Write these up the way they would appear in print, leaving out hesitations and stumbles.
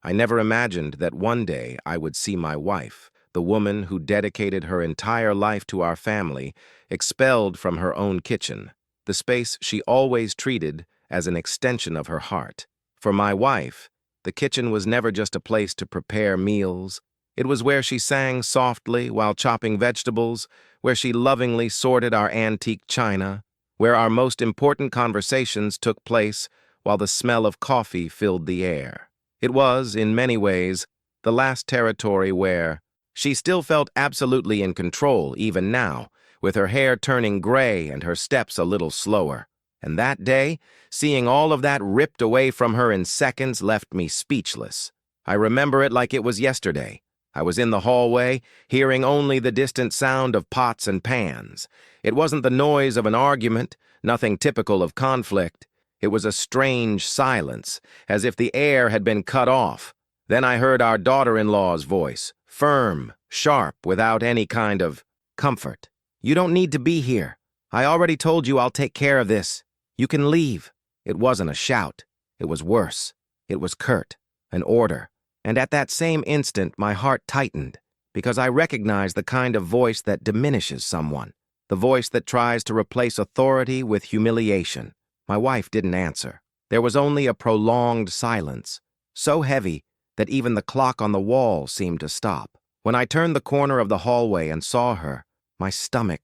I never imagined that one day I would see my wife, the woman who dedicated her entire life to our family, expelled from her own kitchen, the space she always treated as an extension of her heart. For my wife, the kitchen was never just a place to prepare meals. It was where she sang softly while chopping vegetables, where she lovingly sorted our antique china, where our most important conversations took place while the smell of coffee filled the air. It was, in many ways, the last territory where she still felt absolutely in control even now, with her hair turning gray and her steps a little slower. And that day, seeing all of that ripped away from her in seconds left me speechless. I remember it like it was yesterday. I was in the hallway, hearing only the distant sound of pots and pans. It wasn't the noise of an argument, nothing typical of conflict. It was a strange silence, as if the air had been cut off. Then I heard our daughter-in-law's voice, firm, sharp, without any kind of comfort. "You don't need to be here. I already told you I'll take care of this. You can leave." It wasn't a shout. It was worse. It was curt, an order. And at that same instant, my heart tightened, because I recognized the kind of voice that diminishes someone, the voice that tries to replace authority with humiliation. My wife didn't answer. There was only a prolonged silence, so heavy that even the clock on the wall seemed to stop. When I turned the corner of the hallway and saw her, my stomach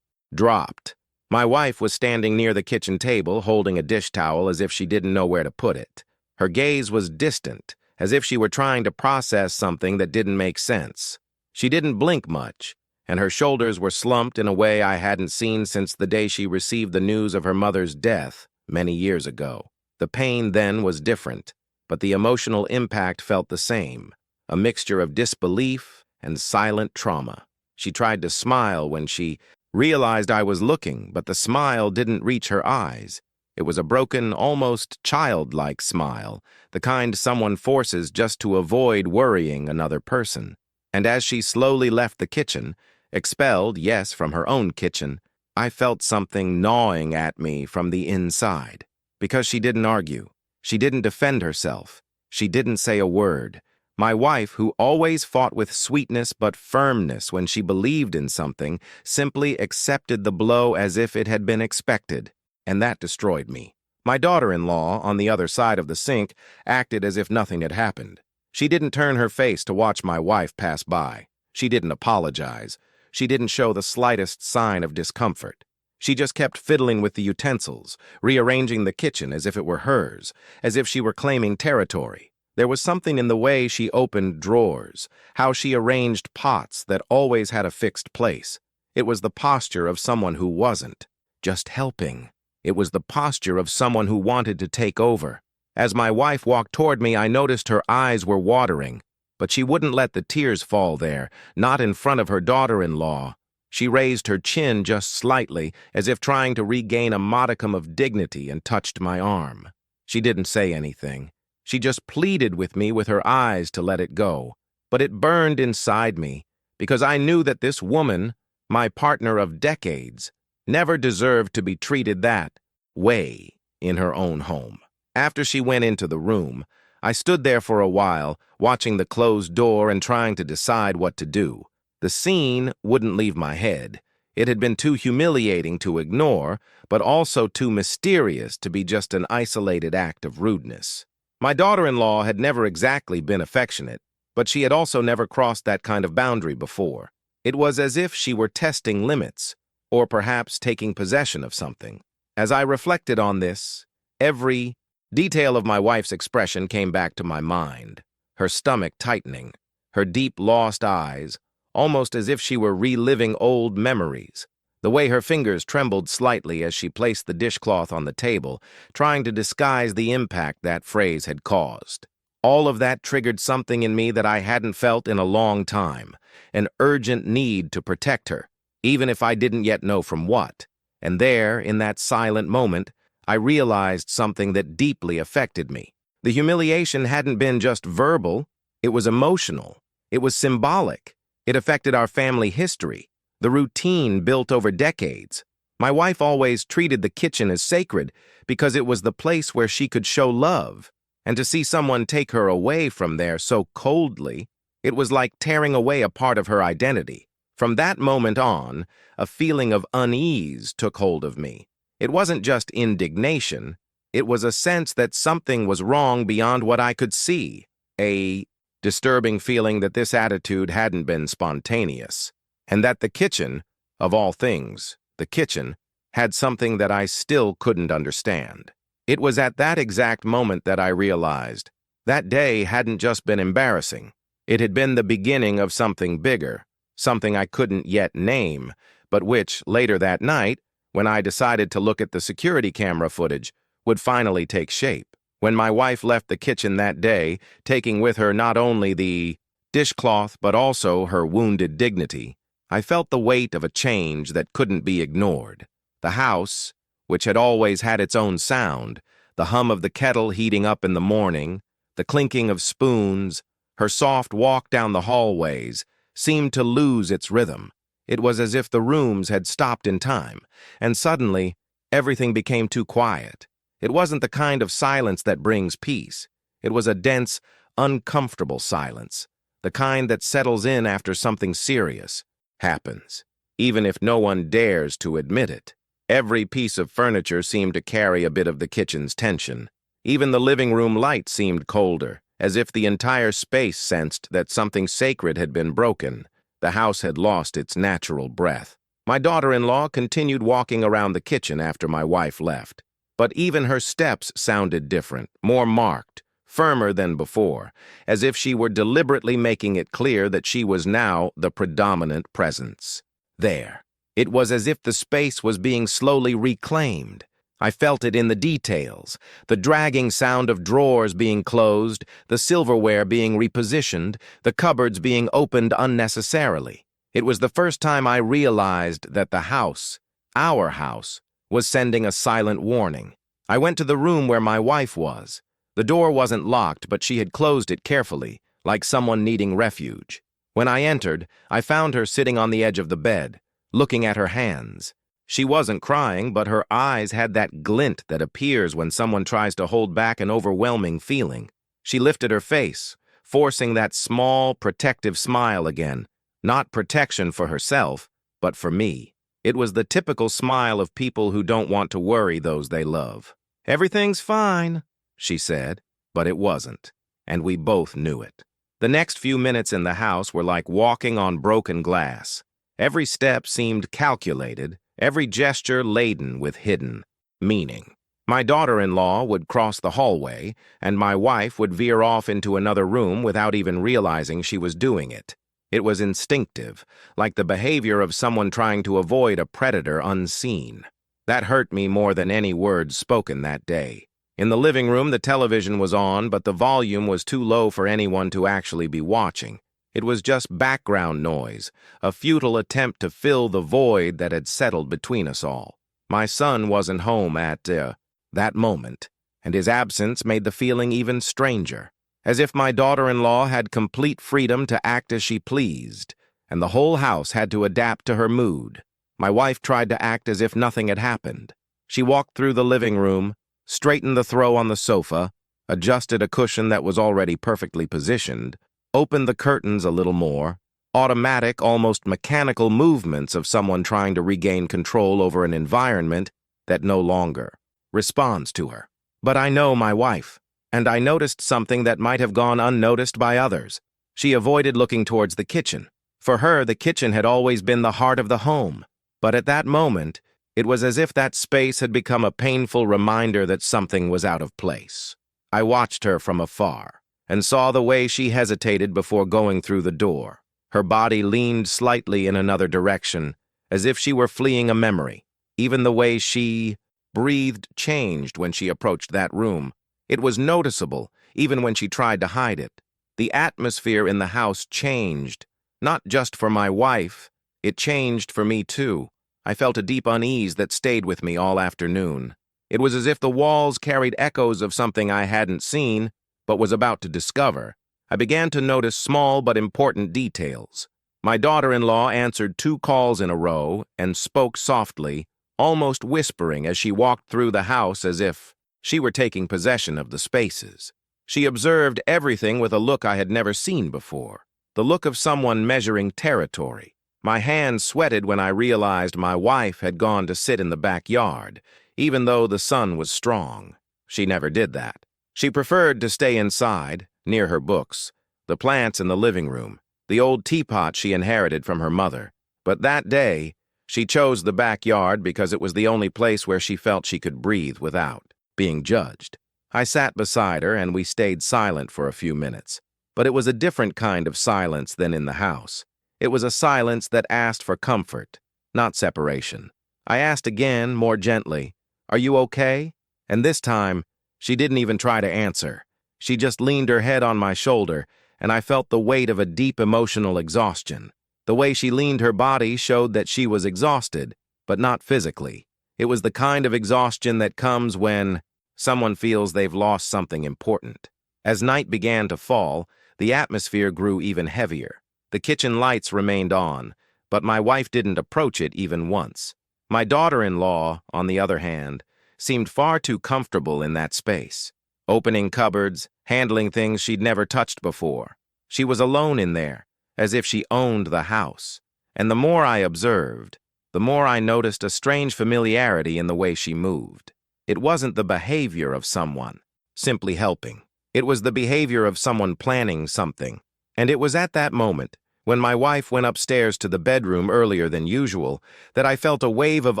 dropped. My wife was standing near the kitchen table, holding a dish towel as if she didn't know where to put it. Her gaze was distant, as if she were trying to process something that didn't make sense. She didn't blink much, and her shoulders were slumped in a way I hadn't seen since the day she received the news of her mother's death many years ago. The pain then was different, but the emotional impact felt the same, a mixture of disbelief and silent trauma. She tried to smile when she realized I was looking, but the smile didn't reach her eyes. It was a broken, almost childlike smile, the kind someone forces just to avoid worrying another person. And as she slowly left the kitchen, expelled, yes, from her own kitchen, I felt something gnawing at me from the inside. Because she didn't argue. She didn't defend herself. She didn't say a word. My wife, who always fought with sweetness but firmness when she believed in something, simply accepted the blow as if it had been expected. And that destroyed me. My daughter-in-law, on the other side of the sink, acted as if nothing had happened. She didn't turn her face to watch my wife pass by. She didn't apologize. She didn't show the slightest sign of discomfort. She just kept fiddling with the utensils, rearranging the kitchen as if it were hers, as if she were claiming territory. There was something in the way she opened drawers, how she arranged pots that always had a fixed place. It was the posture of someone who wasn't just helping. It was the posture of someone who wanted to take over. As my wife walked toward me, I noticed her eyes were watering, but she wouldn't let the tears fall there, not in front of her daughter-in-law. She raised her chin just slightly, as if trying to regain a modicum of dignity, and touched my arm. She didn't say anything. She just pleaded with me with her eyes to let it go. But it burned inside me, because I knew that this woman, my partner of decades, never deserved to be treated that way in her own home. After she went into the room, I stood there for a while, watching the closed door and trying to decide what to do. The scene wouldn't leave my head. It had been too humiliating to ignore, but also too mysterious to be just an isolated act of rudeness. My daughter-in-law had never exactly been affectionate, but she had also never crossed that kind of boundary before. It was as if she were testing limits, or perhaps taking possession of something. As I reflected on this, every detail of my wife's expression came back to my mind, her stomach tightening, her deep, lost eyes, almost as if she were reliving old memories, the way her fingers trembled slightly as she placed the dishcloth on the table, trying to disguise the impact that phrase had caused. All of that triggered something in me that I hadn't felt in a long time, an urgent need to protect her, even if I didn't yet know from what. And there, in that silent moment, I realized something that deeply affected me. The humiliation hadn't been just verbal, it was emotional, it was symbolic. It affected our family history, the routine built over decades. My wife always treated the kitchen as sacred because it was the place where she could show love. And to see someone take her away from there so coldly, it was like tearing away a part of her identity. From that moment on, a feeling of unease took hold of me. It wasn't just indignation, it was a sense that something was wrong beyond what I could see. A disturbing feeling that this attitude hadn't been spontaneous, and that the kitchen, of all things, the kitchen, had something that I still couldn't understand. It was at that exact moment that I realized that day hadn't just been embarrassing. It had been the beginning of something bigger, something I couldn't yet name, but which, later that night, when I decided to look at the security camera footage, would finally take shape. When my wife left the kitchen that day, taking with her not only the dishcloth but also her wounded dignity, I felt the weight of a change that couldn't be ignored. The house, which had always had its own sound, the hum of the kettle heating up in the morning, the clinking of spoons, her soft walk down the hallways, seemed to lose its rhythm. It was as if the rooms had stopped in time, and suddenly everything became too quiet. It wasn't the kind of silence that brings peace. It was a dense, uncomfortable silence, the kind that settles in after something serious happens, even if no one dares to admit it. Every piece of furniture seemed to carry a bit of the kitchen's tension. Even the living room light seemed colder, as if the entire space sensed that something sacred had been broken. The house had lost its natural breath. My daughter-in-law continued walking around the kitchen after my wife left. But even her steps sounded different, more marked, firmer than before, as if she were deliberately making it clear that she was now the predominant presence. There. It was as if the space was being slowly reclaimed. I felt it in the details, the dragging sound of drawers being closed, the silverware being repositioned, the cupboards being opened unnecessarily. It was the first time I realized that the house, our house, was sending a silent warning. I went to the room where my wife was. The door wasn't locked, but she had closed it carefully, like someone needing refuge. When I entered, I found her sitting on the edge of the bed, looking at her hands. She wasn't crying, but her eyes had that glint that appears when someone tries to hold back an overwhelming feeling. She lifted her face, forcing that small, protective smile again. Not protection for herself, but for me. It was the typical smile of people who don't want to worry those they love. "Everything's fine," she said, but it wasn't, and we both knew it. The next few minutes in the house were like walking on broken glass. Every step seemed calculated, every gesture laden with hidden meaning. My daughter-in-law would cross the hallway, and my wife would veer off into another room without even realizing she was doing it. It was instinctive, like the behavior of someone trying to avoid a predator unseen. That hurt me more than any words spoken that day. In the living room, the television was on, but the volume was too low for anyone to actually be watching. It was just background noise, a futile attempt to fill the void that had settled between us all. My son wasn't home at that moment, and his absence made the feeling even stranger. As if my daughter-in-law had complete freedom to act as she pleased, and the whole house had to adapt to her mood. My wife tried to act as if nothing had happened. She walked through the living room, straightened the throw on the sofa, adjusted a cushion that was already perfectly positioned, opened the curtains a little more, automatic, almost mechanical movements of someone trying to regain control over an environment that no longer responds to her. But I know my wife. And I noticed something that might have gone unnoticed by others. She avoided looking towards the kitchen. For her, the kitchen had always been the heart of the home. But at that moment, it was as if that space had become a painful reminder that something was out of place. I watched her from afar, and saw the way she hesitated before going through the door. Her body leaned slightly in another direction, as if she were fleeing a memory. Even the way she breathed changed when she approached that room. It was noticeable, even when she tried to hide it. The atmosphere in the house changed, not just for my wife, it changed for me too. I felt a deep unease that stayed with me all afternoon. It was as if the walls carried echoes of something I hadn't seen, but was about to discover. I began to notice small but important details. My daughter-in-law answered 2 calls in a row and spoke softly, almost whispering as she walked through the house as if she were taking possession of the spaces. She observed everything with a look I had never seen before, the look of someone measuring territory. My hands sweated when I realized my wife had gone to sit in the backyard, even though the sun was strong. She never did that. She preferred to stay inside, near her books, the plants in the living room, the old teapot she inherited from her mother. But that day, she chose the backyard because it was the only place where she felt she could breathe without being judged. I sat beside her and we stayed silent for a few minutes. But it was a different kind of silence than in the house. It was a silence that asked for comfort, not separation. I asked again, more gently, "Are you okay?" And this time, she didn't even try to answer. She just leaned her head on my shoulder, and I felt the weight of a deep emotional exhaustion. The way she leaned her body showed that she was exhausted, but not physically. It was the kind of exhaustion that comes when someone feels they've lost something important. As night began to fall, the atmosphere grew even heavier. The kitchen lights remained on, but my wife didn't approach it even once. My daughter-in-law, on the other hand, seemed far too comfortable in that space, opening cupboards, handling things she'd never touched before. She was alone in there, as if she owned the house. And the more I observed, the more I noticed a strange familiarity in the way she moved. It wasn't the behavior of someone simply helping. It was the behavior of someone planning something. And it was at that moment, when my wife went upstairs to the bedroom earlier than usual, that I felt a wave of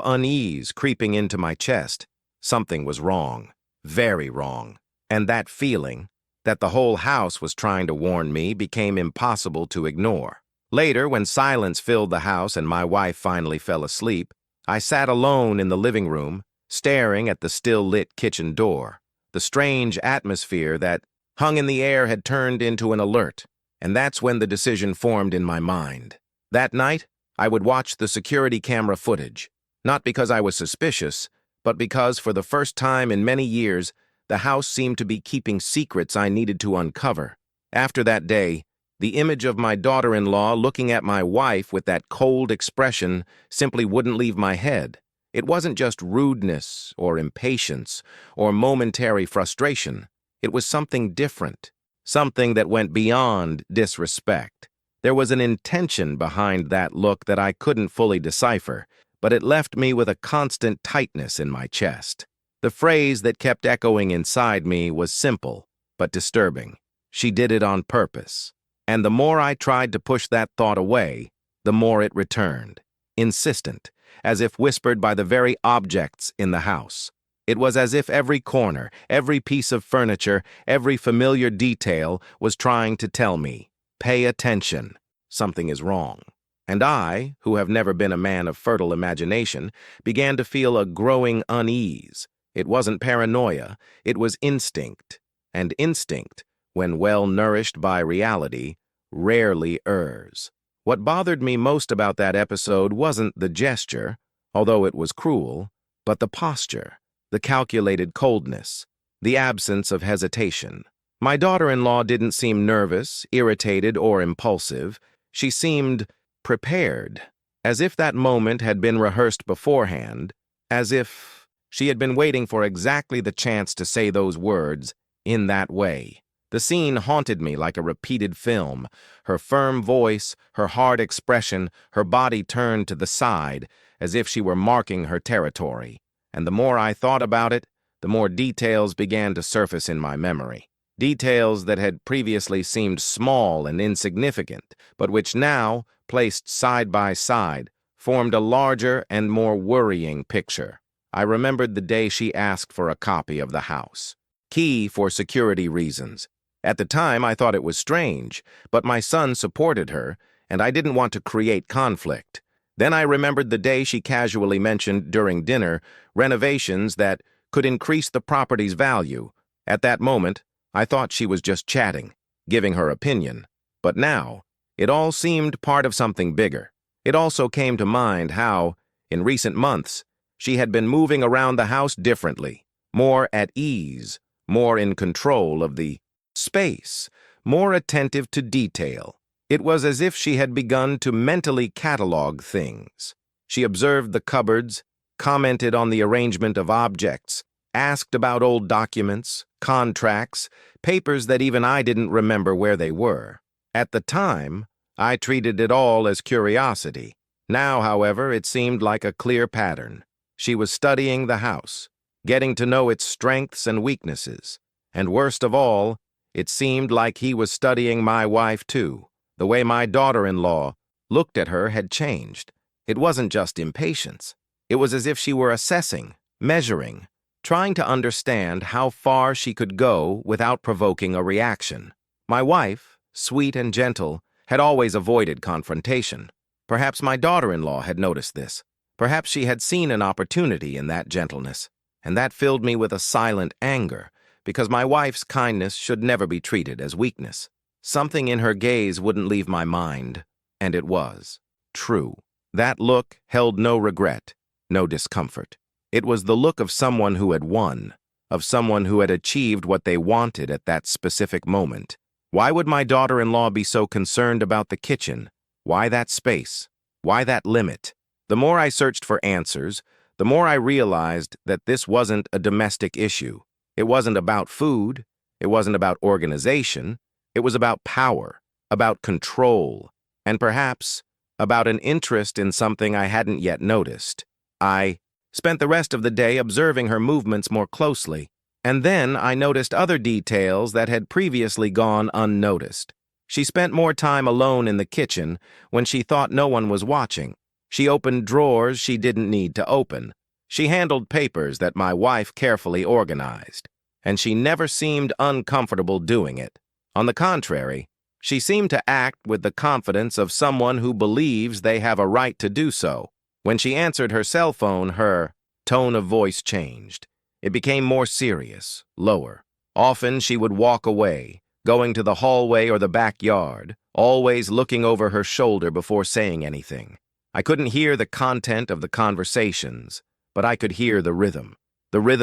unease creeping into my chest. Something was wrong, very wrong. And that feeling, that the whole house was trying to warn me, became impossible to ignore. Later, when silence filled the house and my wife finally fell asleep, I sat alone in the living room, staring at the still-lit kitchen door. The strange atmosphere that hung in the air had turned into an alert, and that's when the decision formed in my mind. That night, I would watch the security camera footage, not because I was suspicious, but because for the first time in many years, the house seemed to be keeping secrets I needed to uncover. After that day, the image of my daughter-in-law looking at my wife with that cold expression simply wouldn't leave my head. It wasn't just rudeness or impatience or momentary frustration. It was something different, something that went beyond disrespect. There was an intention behind that look that I couldn't fully decipher, but it left me with a constant tightness in my chest. The phrase that kept echoing inside me was simple, but disturbing. She did it on purpose. And the more I tried to push that thought away, the more it returned, insistent, as if whispered by the very objects in the house. It was as if every corner, every piece of furniture, every familiar detail was trying to tell me, "Pay attention, something is wrong." And I, who have never been a man of fertile imagination, began to feel a growing unease. It wasn't paranoia, it was instinct. And instinct, when well nourished by reality, rarely errs. What bothered me most about that episode wasn't the gesture, although it was cruel, but the posture, the calculated coldness, the absence of hesitation. My daughter-in-law didn't seem nervous, irritated, or impulsive. She seemed prepared, as if that moment had been rehearsed beforehand, as if she had been waiting for exactly the chance to say those words in that way. The scene haunted me like a repeated film. Her firm voice, her hard expression, her body turned to the side, as if she were marking her territory. And the more I thought about it, the more details began to surface in my memory. Details that had previously seemed small and insignificant, but which now, placed side by side, formed a larger and more worrying picture. I remembered the day she asked for a copy of the house. Key for security reasons. At the time, I thought it was strange, but my son supported her, and I didn't want to create conflict. Then I remembered the day she casually mentioned during dinner renovations that could increase the property's value. At that moment, I thought she was just chatting, giving her opinion. But now, it all seemed part of something bigger. It also came to mind how, in recent months, she had been moving around the house differently, more at ease, more in control of the space, more attentive to detail. It was as if she had begun to mentally catalog things. She observed the cupboards, commented on the arrangement of objects, asked about old documents, contracts, papers that even I didn't remember where they were. At the time, I treated it all as curiosity. Now, however, it seemed like a clear pattern. She was studying the house, getting to know its strengths and weaknesses. And worst of all, it seemed like he was studying my wife too. The way my daughter-in-law looked at her had changed. It wasn't just impatience. It was as if she were assessing, measuring, trying to understand how far she could go without provoking a reaction. My wife, sweet and gentle, had always avoided confrontation. Perhaps my daughter-in-law had noticed this. Perhaps she had seen an opportunity in that gentleness, and that filled me with a silent anger, because my wife's kindness should never be treated as weakness. Something in her gaze wouldn't leave my mind, and it was true. That look held no regret, no discomfort. It was the look of someone who had won, of someone who had achieved what they wanted at that specific moment. Why would my daughter-in-law be so concerned about the kitchen? Why that space? Why that limit? The more I searched for answers, the more I realized that this wasn't a domestic issue. It wasn't about food. It wasn't about organization. It was about power, about control, and perhaps about an interest in something I hadn't yet noticed. I spent the rest of the day observing her movements more closely, and then I noticed other details that had previously gone unnoticed. She spent more time alone in the kitchen when she thought no one was watching. She opened drawers she didn't need to open. She handled papers that my wife carefully organized, and she never seemed uncomfortable doing it. On the contrary, she seemed to act with the confidence of someone who believes they have a right to do so. When she answered her cell phone, her tone of voice changed. It became more serious, lower. Often she would walk away, going to the hallway or the backyard, always looking over her shoulder before saying anything. I couldn't hear the content of the conversations, but I could hear the rhythm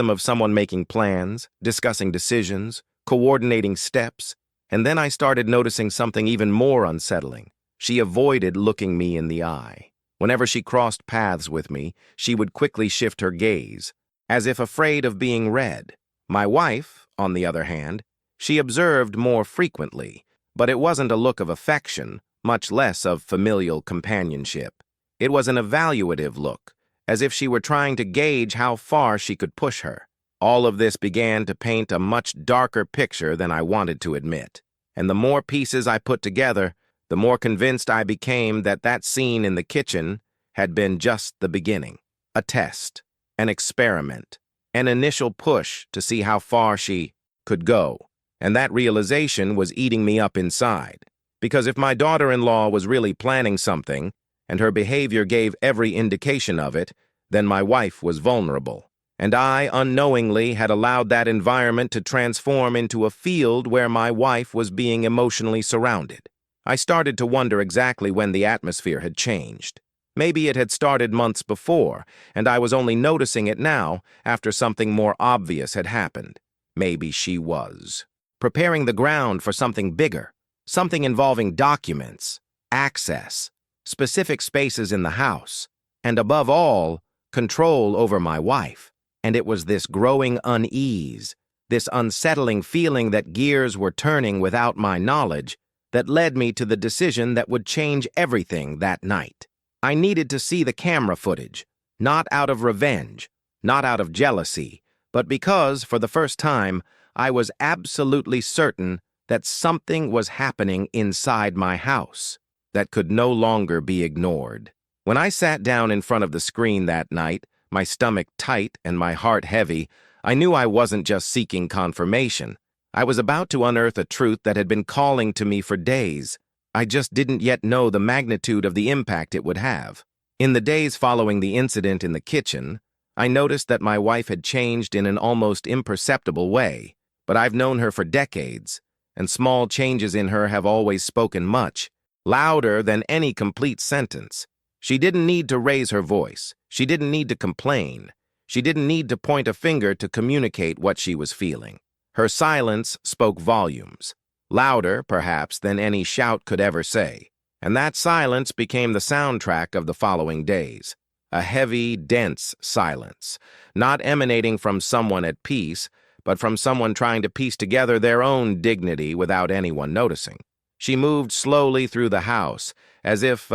of someone making plans, discussing decisions, coordinating steps, and then I started noticing something even more unsettling. She avoided looking me in the eye. Whenever she crossed paths with me, she would quickly shift her gaze, as if afraid of being read. My wife, on the other hand, she observed more frequently, but it wasn't a look of affection, much less of familial companionship. It was an evaluative look, as if she were trying to gauge how far she could push her. All of this began to paint a much darker picture than I wanted to admit. And the more pieces I put together, the more convinced I became that that scene in the kitchen had been just the beginning. A test, an experiment, an initial push to see how far she could go. And that realization was eating me up inside. Because if my daughter-in-law was really planning something, and her behavior gave every indication of it, then my wife was vulnerable. And I, unknowingly, had allowed that environment to transform into a field where my wife was being emotionally surrounded. I started to wonder exactly when the atmosphere had changed. Maybe it had started months before, and I was only noticing it now after something more obvious had happened. Maybe she was preparing the ground for something bigger, something involving documents, access, specific spaces in the house, and above all, control over my wife. And it was this growing unease, this unsettling feeling that gears were turning without my knowledge, that led me to the decision that would change everything that night. I needed to see the camera footage, not out of revenge, not out of jealousy, but because, for the first time, I was absolutely certain that something was happening inside my house that could no longer be ignored. When I sat down in front of the screen that night, my stomach tight and my heart heavy, I knew I wasn't just seeking confirmation. I was about to unearth a truth that had been calling to me for days. I just didn't yet know the magnitude of the impact it would have. In the days following the incident in the kitchen, I noticed that my wife had changed in an almost imperceptible way. But I've known her for decades, and small changes in her have always spoken much, louder than any complete sentence. She didn't need to raise her voice. She didn't need to complain. She didn't need to point a finger to communicate what she was feeling. Her silence spoke volumes, louder, perhaps, than any shout could ever say. And that silence became the soundtrack of the following days. A heavy, dense silence, not emanating from someone at peace, but from someone trying to piece together their own dignity without anyone noticing. She moved slowly through the house, as if,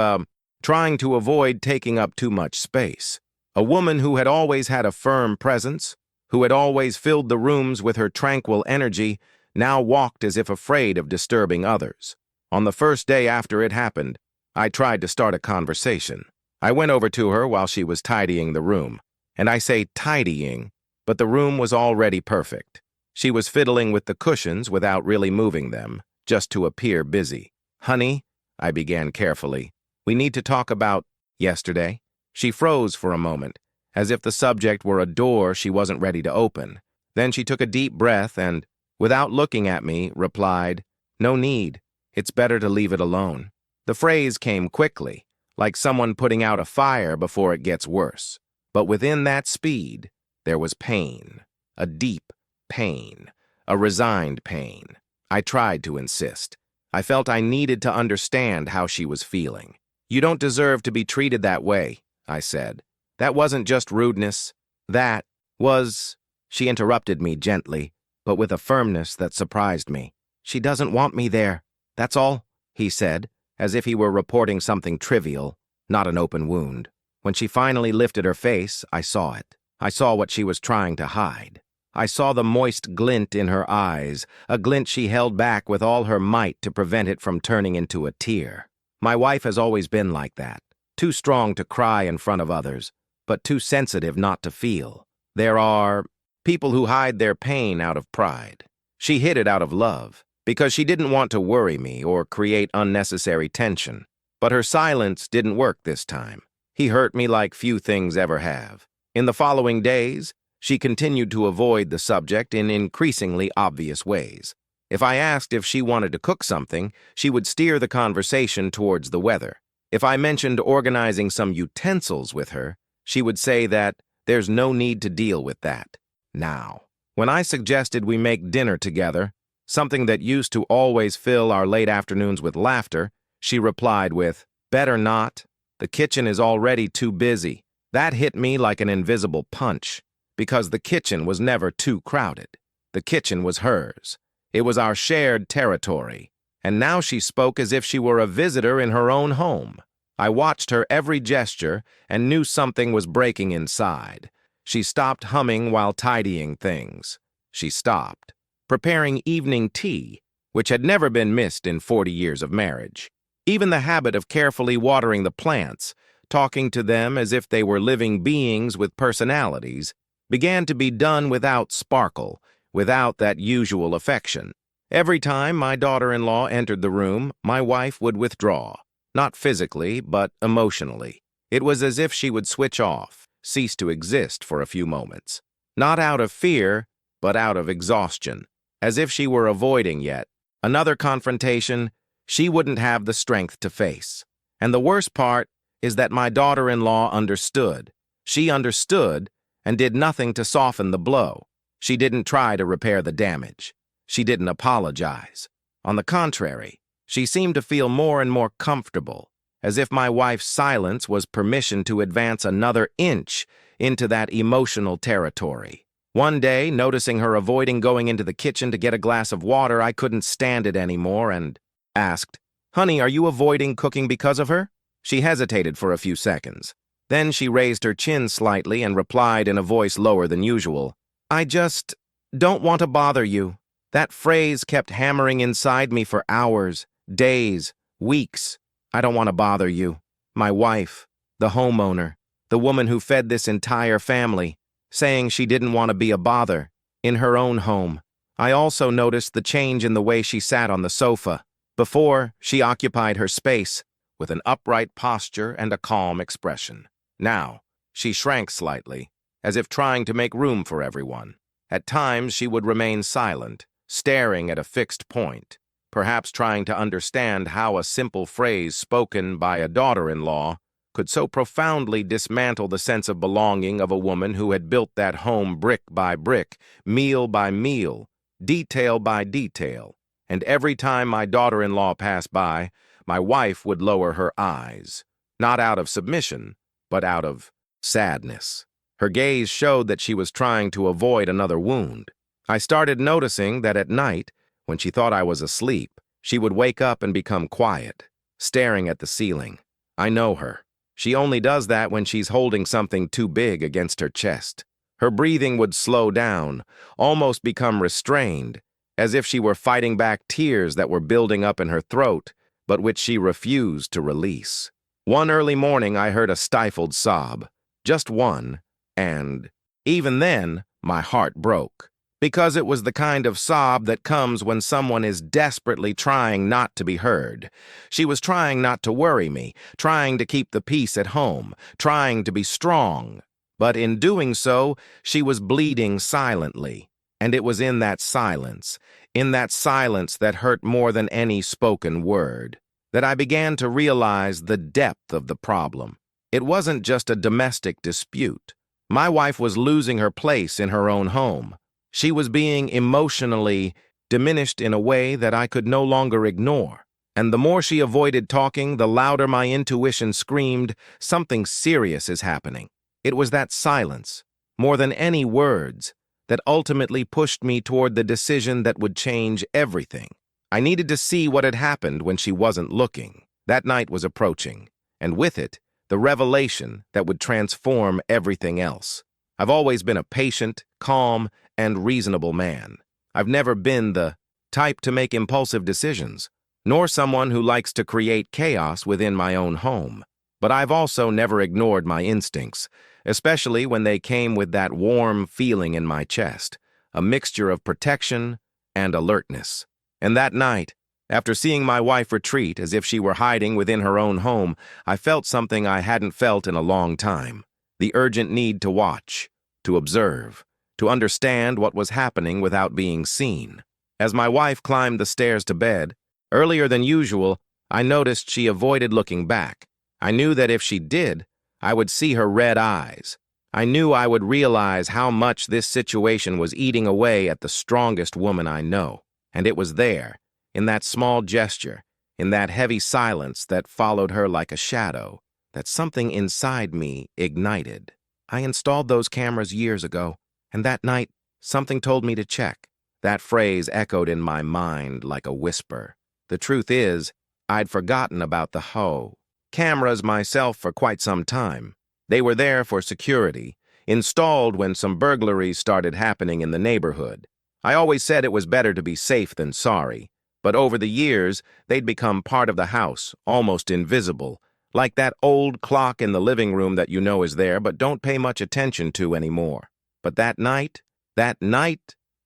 trying to avoid taking up too much space. A woman who had always had a firm presence, who had always filled the rooms with her tranquil energy, now walked as if afraid of disturbing others. On the first day after it happened, I tried to start a conversation. I went over to her while she was tidying the room. And I say tidying, but the room was already perfect. She was fiddling with the cushions without really moving them, just to appear busy. "Honey," I began carefully, "we need to talk about yesterday." She froze for a moment, as if the subject were a door she wasn't ready to open. Then she took a deep breath and, without looking at me, replied, "No need. It's better to leave it alone." The phrase came quickly, like someone putting out a fire before it gets worse. But within that speed, there was pain, a deep pain, a resigned pain. I tried to insist. I felt I needed to understand how she was feeling. "You don't deserve to be treated that way," I said. "That wasn't just rudeness. That was—" She interrupted me gently, but with a firmness that surprised me. "She doesn't want me there. That's all," he said, as if he were reporting something trivial, not an open wound. When she finally lifted her face, I saw it. I saw what she was trying to hide. I saw the moist glint in her eyes, a glint she held back with all her might to prevent it from turning into a tear. My wife has always been like that, too strong to cry in front of others, but too sensitive not to feel. There are people who hide their pain out of pride. She hid it out of love, because she didn't want to worry me or create unnecessary tension. But her silence didn't work this time. He hurt me like few things ever have. In the following days, she continued to avoid the subject in increasingly obvious ways. If I asked if she wanted to cook something, she would steer the conversation towards the weather. If I mentioned organizing some utensils with her, she would say that there's no need to deal with that now. When I suggested we make dinner together, something that used to always fill our late afternoons with laughter, she replied with, "Better not. The kitchen is already too busy." That hit me like an invisible punch, because the kitchen was never too crowded. The kitchen was hers. It was our shared territory. And now she spoke as if she were a visitor in her own home. I watched her every gesture and knew something was breaking inside. She stopped humming while tidying things. She stopped preparing evening tea, which had never been missed in 40 years of marriage. Even the habit of carefully watering the plants, talking to them as if they were living beings with personalities, began to be done without sparkle, without that usual affection. Every time my daughter-in-law entered the room, my wife would withdraw, not physically, but emotionally. It was as if she would switch off, cease to exist for a few moments. Not out of fear, but out of exhaustion, as if she were avoiding yet another confrontation she wouldn't have the strength to face. And the worst part is that my daughter-in-law understood. She understood and did nothing to soften the blow. She didn't try to repair the damage. She didn't apologize. On the contrary, she seemed to feel more and more comfortable, as if my wife's silence was permission to advance another inch into that emotional territory. One day, noticing her avoiding going into the kitchen to get a glass of water, I couldn't stand it anymore and asked, "Honey, are you avoiding cooking because of her?" She hesitated for a few seconds. Then she raised her chin slightly and replied in a voice lower than usual, "I just don't want to bother you." That phrase kept hammering inside me for hours, days, weeks. I don't want to bother you. My wife, the homeowner, the woman who fed this entire family, saying she didn't want to be a bother in her own home. I also noticed the change in the way she sat on the sofa. Before, she occupied her space with an upright posture and a calm expression. Now, she shrank slightly, as if trying to make room for everyone. At times, she would remain silent, staring at a fixed point, perhaps trying to understand how a simple phrase spoken by a daughter-in-law could so profoundly dismantle the sense of belonging of a woman who had built that home brick by brick, meal by meal, detail by detail. And every time my daughter-in-law passed by, my wife would lower her eyes, not out of submission, but out of sadness. Her gaze showed that she was trying to avoid another wound. I started noticing that at night, when she thought I was asleep, she would wake up and become quiet, staring at the ceiling. I know her. She only does that when she's holding something too big against her chest. Her breathing would slow down, almost become restrained, as if she were fighting back tears that were building up in her throat, but which she refused to release. One early morning, I heard a stifled sob. Just one, and even then, my heart broke. Because it was the kind of sob that comes when someone is desperately trying not to be heard. She was trying not to worry me, trying to keep the peace at home, trying to be strong. But in doing so, she was bleeding silently. And it was in that silence that hurt more than any spoken word, that I began to realize the depth of the problem. It wasn't just a domestic dispute. My wife was losing her place in her own home. She was being emotionally diminished in a way that I could no longer ignore. And the more she avoided talking, the louder my intuition screamed, something serious is happening. It was that silence, more than any words, that ultimately pushed me toward the decision that would change everything. I needed to see what had happened when she wasn't looking. That night was approaching, and with it, the revelation that would transform everything else. I've always been a patient, calm, and reasonable man. I've never been the type to make impulsive decisions, nor someone who likes to create chaos within my own home. But I've also never ignored my instincts, especially when they came with that warm feeling in my chest, a mixture of protection and alertness. And that night, after seeing my wife retreat as if she were hiding within her own home, I felt something I hadn't felt in a long time. The urgent need to watch, to observe, to understand what was happening without being seen. As my wife climbed the stairs to bed, earlier than usual, I noticed she avoided looking back. I knew that if she did, I would see her red eyes. I knew I would realize how much this situation was eating away at the strongest woman I know. And it was there, in that small gesture, in that heavy silence that followed her like a shadow, that something inside me ignited. I installed those cameras years ago, and that night, something told me to check. That phrase echoed in my mind like a whisper. The truth is, I'd forgotten about the cameras myself for quite some time. They were there for security, installed when some burglaries started happening in the neighborhood. I always said it was better to be safe than sorry, but over the years, they'd become part of the house, almost invisible, like that old clock in the living room that you know is there but don't pay much attention to anymore. But that night,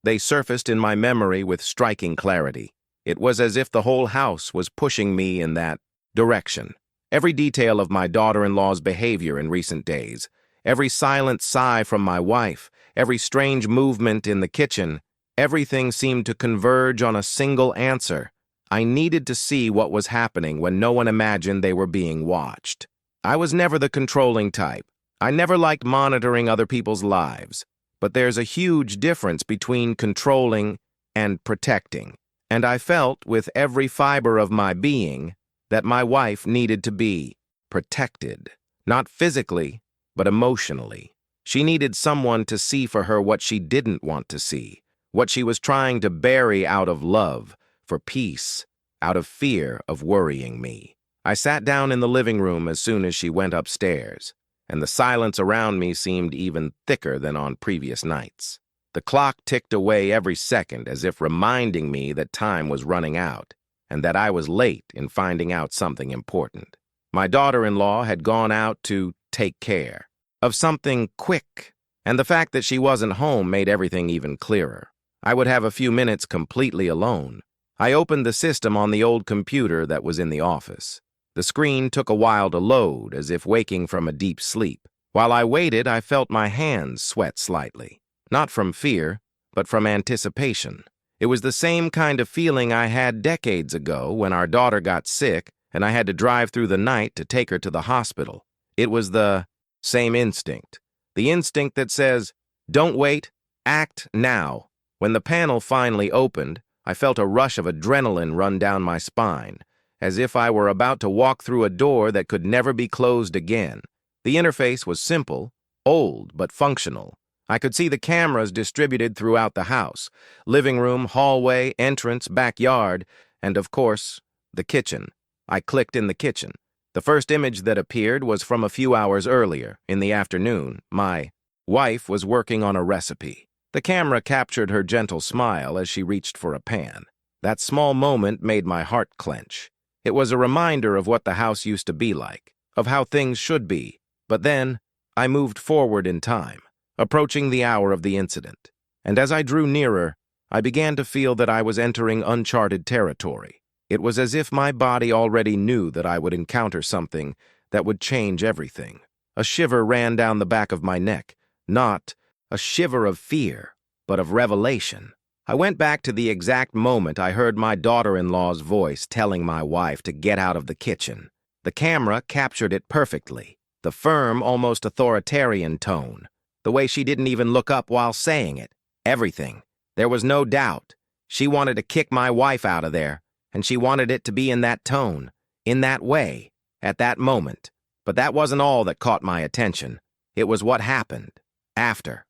they surfaced in my memory with striking clarity. It was as if the whole house was pushing me in that direction. Every detail of my daughter-in-law's behavior in recent days, every silent sigh from my wife, every strange movement in the kitchen, everything seemed to converge on a single answer. I needed to see what was happening when no one imagined they were being watched. I was never the controlling type. I never liked monitoring other people's lives. But there's a huge difference between controlling and protecting. And I felt with every fiber of my being that my wife needed to be protected. Not physically, but emotionally. She needed someone to see for her what she didn't want to see, what she was trying to bury out of love, for peace, out of fear of worrying me. I sat down in the living room as soon as she went upstairs, and the silence around me seemed even thicker than on previous nights. The clock ticked away every second as if reminding me that time was running out, and that I was late in finding out something important. My daughter-in-law had gone out to take care of something quick, and the fact that she wasn't home made everything even clearer. I would have a few minutes completely alone. I opened the system on the old computer that was in the office. The screen took a while to load, as if waking from a deep sleep. While I waited, I felt my hands sweat slightly. Not from fear, but from anticipation. It was the same kind of feeling I had decades ago when our daughter got sick and I had to drive through the night to take her to the hospital. It was the same instinct. The instinct that says, don't wait, act now. When the panel finally opened, I felt a rush of adrenaline run down my spine, as if I were about to walk through a door that could never be closed again. The interface was simple, old but functional. I could see the cameras distributed throughout the house: living room, hallway, entrance, backyard, and of course, the kitchen. I clicked in the kitchen. The first image that appeared was from a few hours earlier, in the afternoon. My wife was working on a recipe. The camera captured her gentle smile as she reached for a pan. That small moment made my heart clench. It was a reminder of what the house used to be like, of how things should be. But then, I moved forward in time, approaching the hour of the incident. And as I drew nearer, I began to feel that I was entering uncharted territory. It was as if my body already knew that I would encounter something that would change everything. A shiver ran down the back of my neck, not a shiver of fear, but of revelation. I went back to the exact moment I heard my daughter-in-law's voice telling my wife to get out of the kitchen. The camera captured it perfectly, the firm, almost authoritarian tone, the way she didn't even look up while saying it. Everything. There was no doubt. She wanted to kick my wife out of there, and she wanted it to be in that tone, in that way, at that moment. But that wasn't all that caught my attention. It was what happened after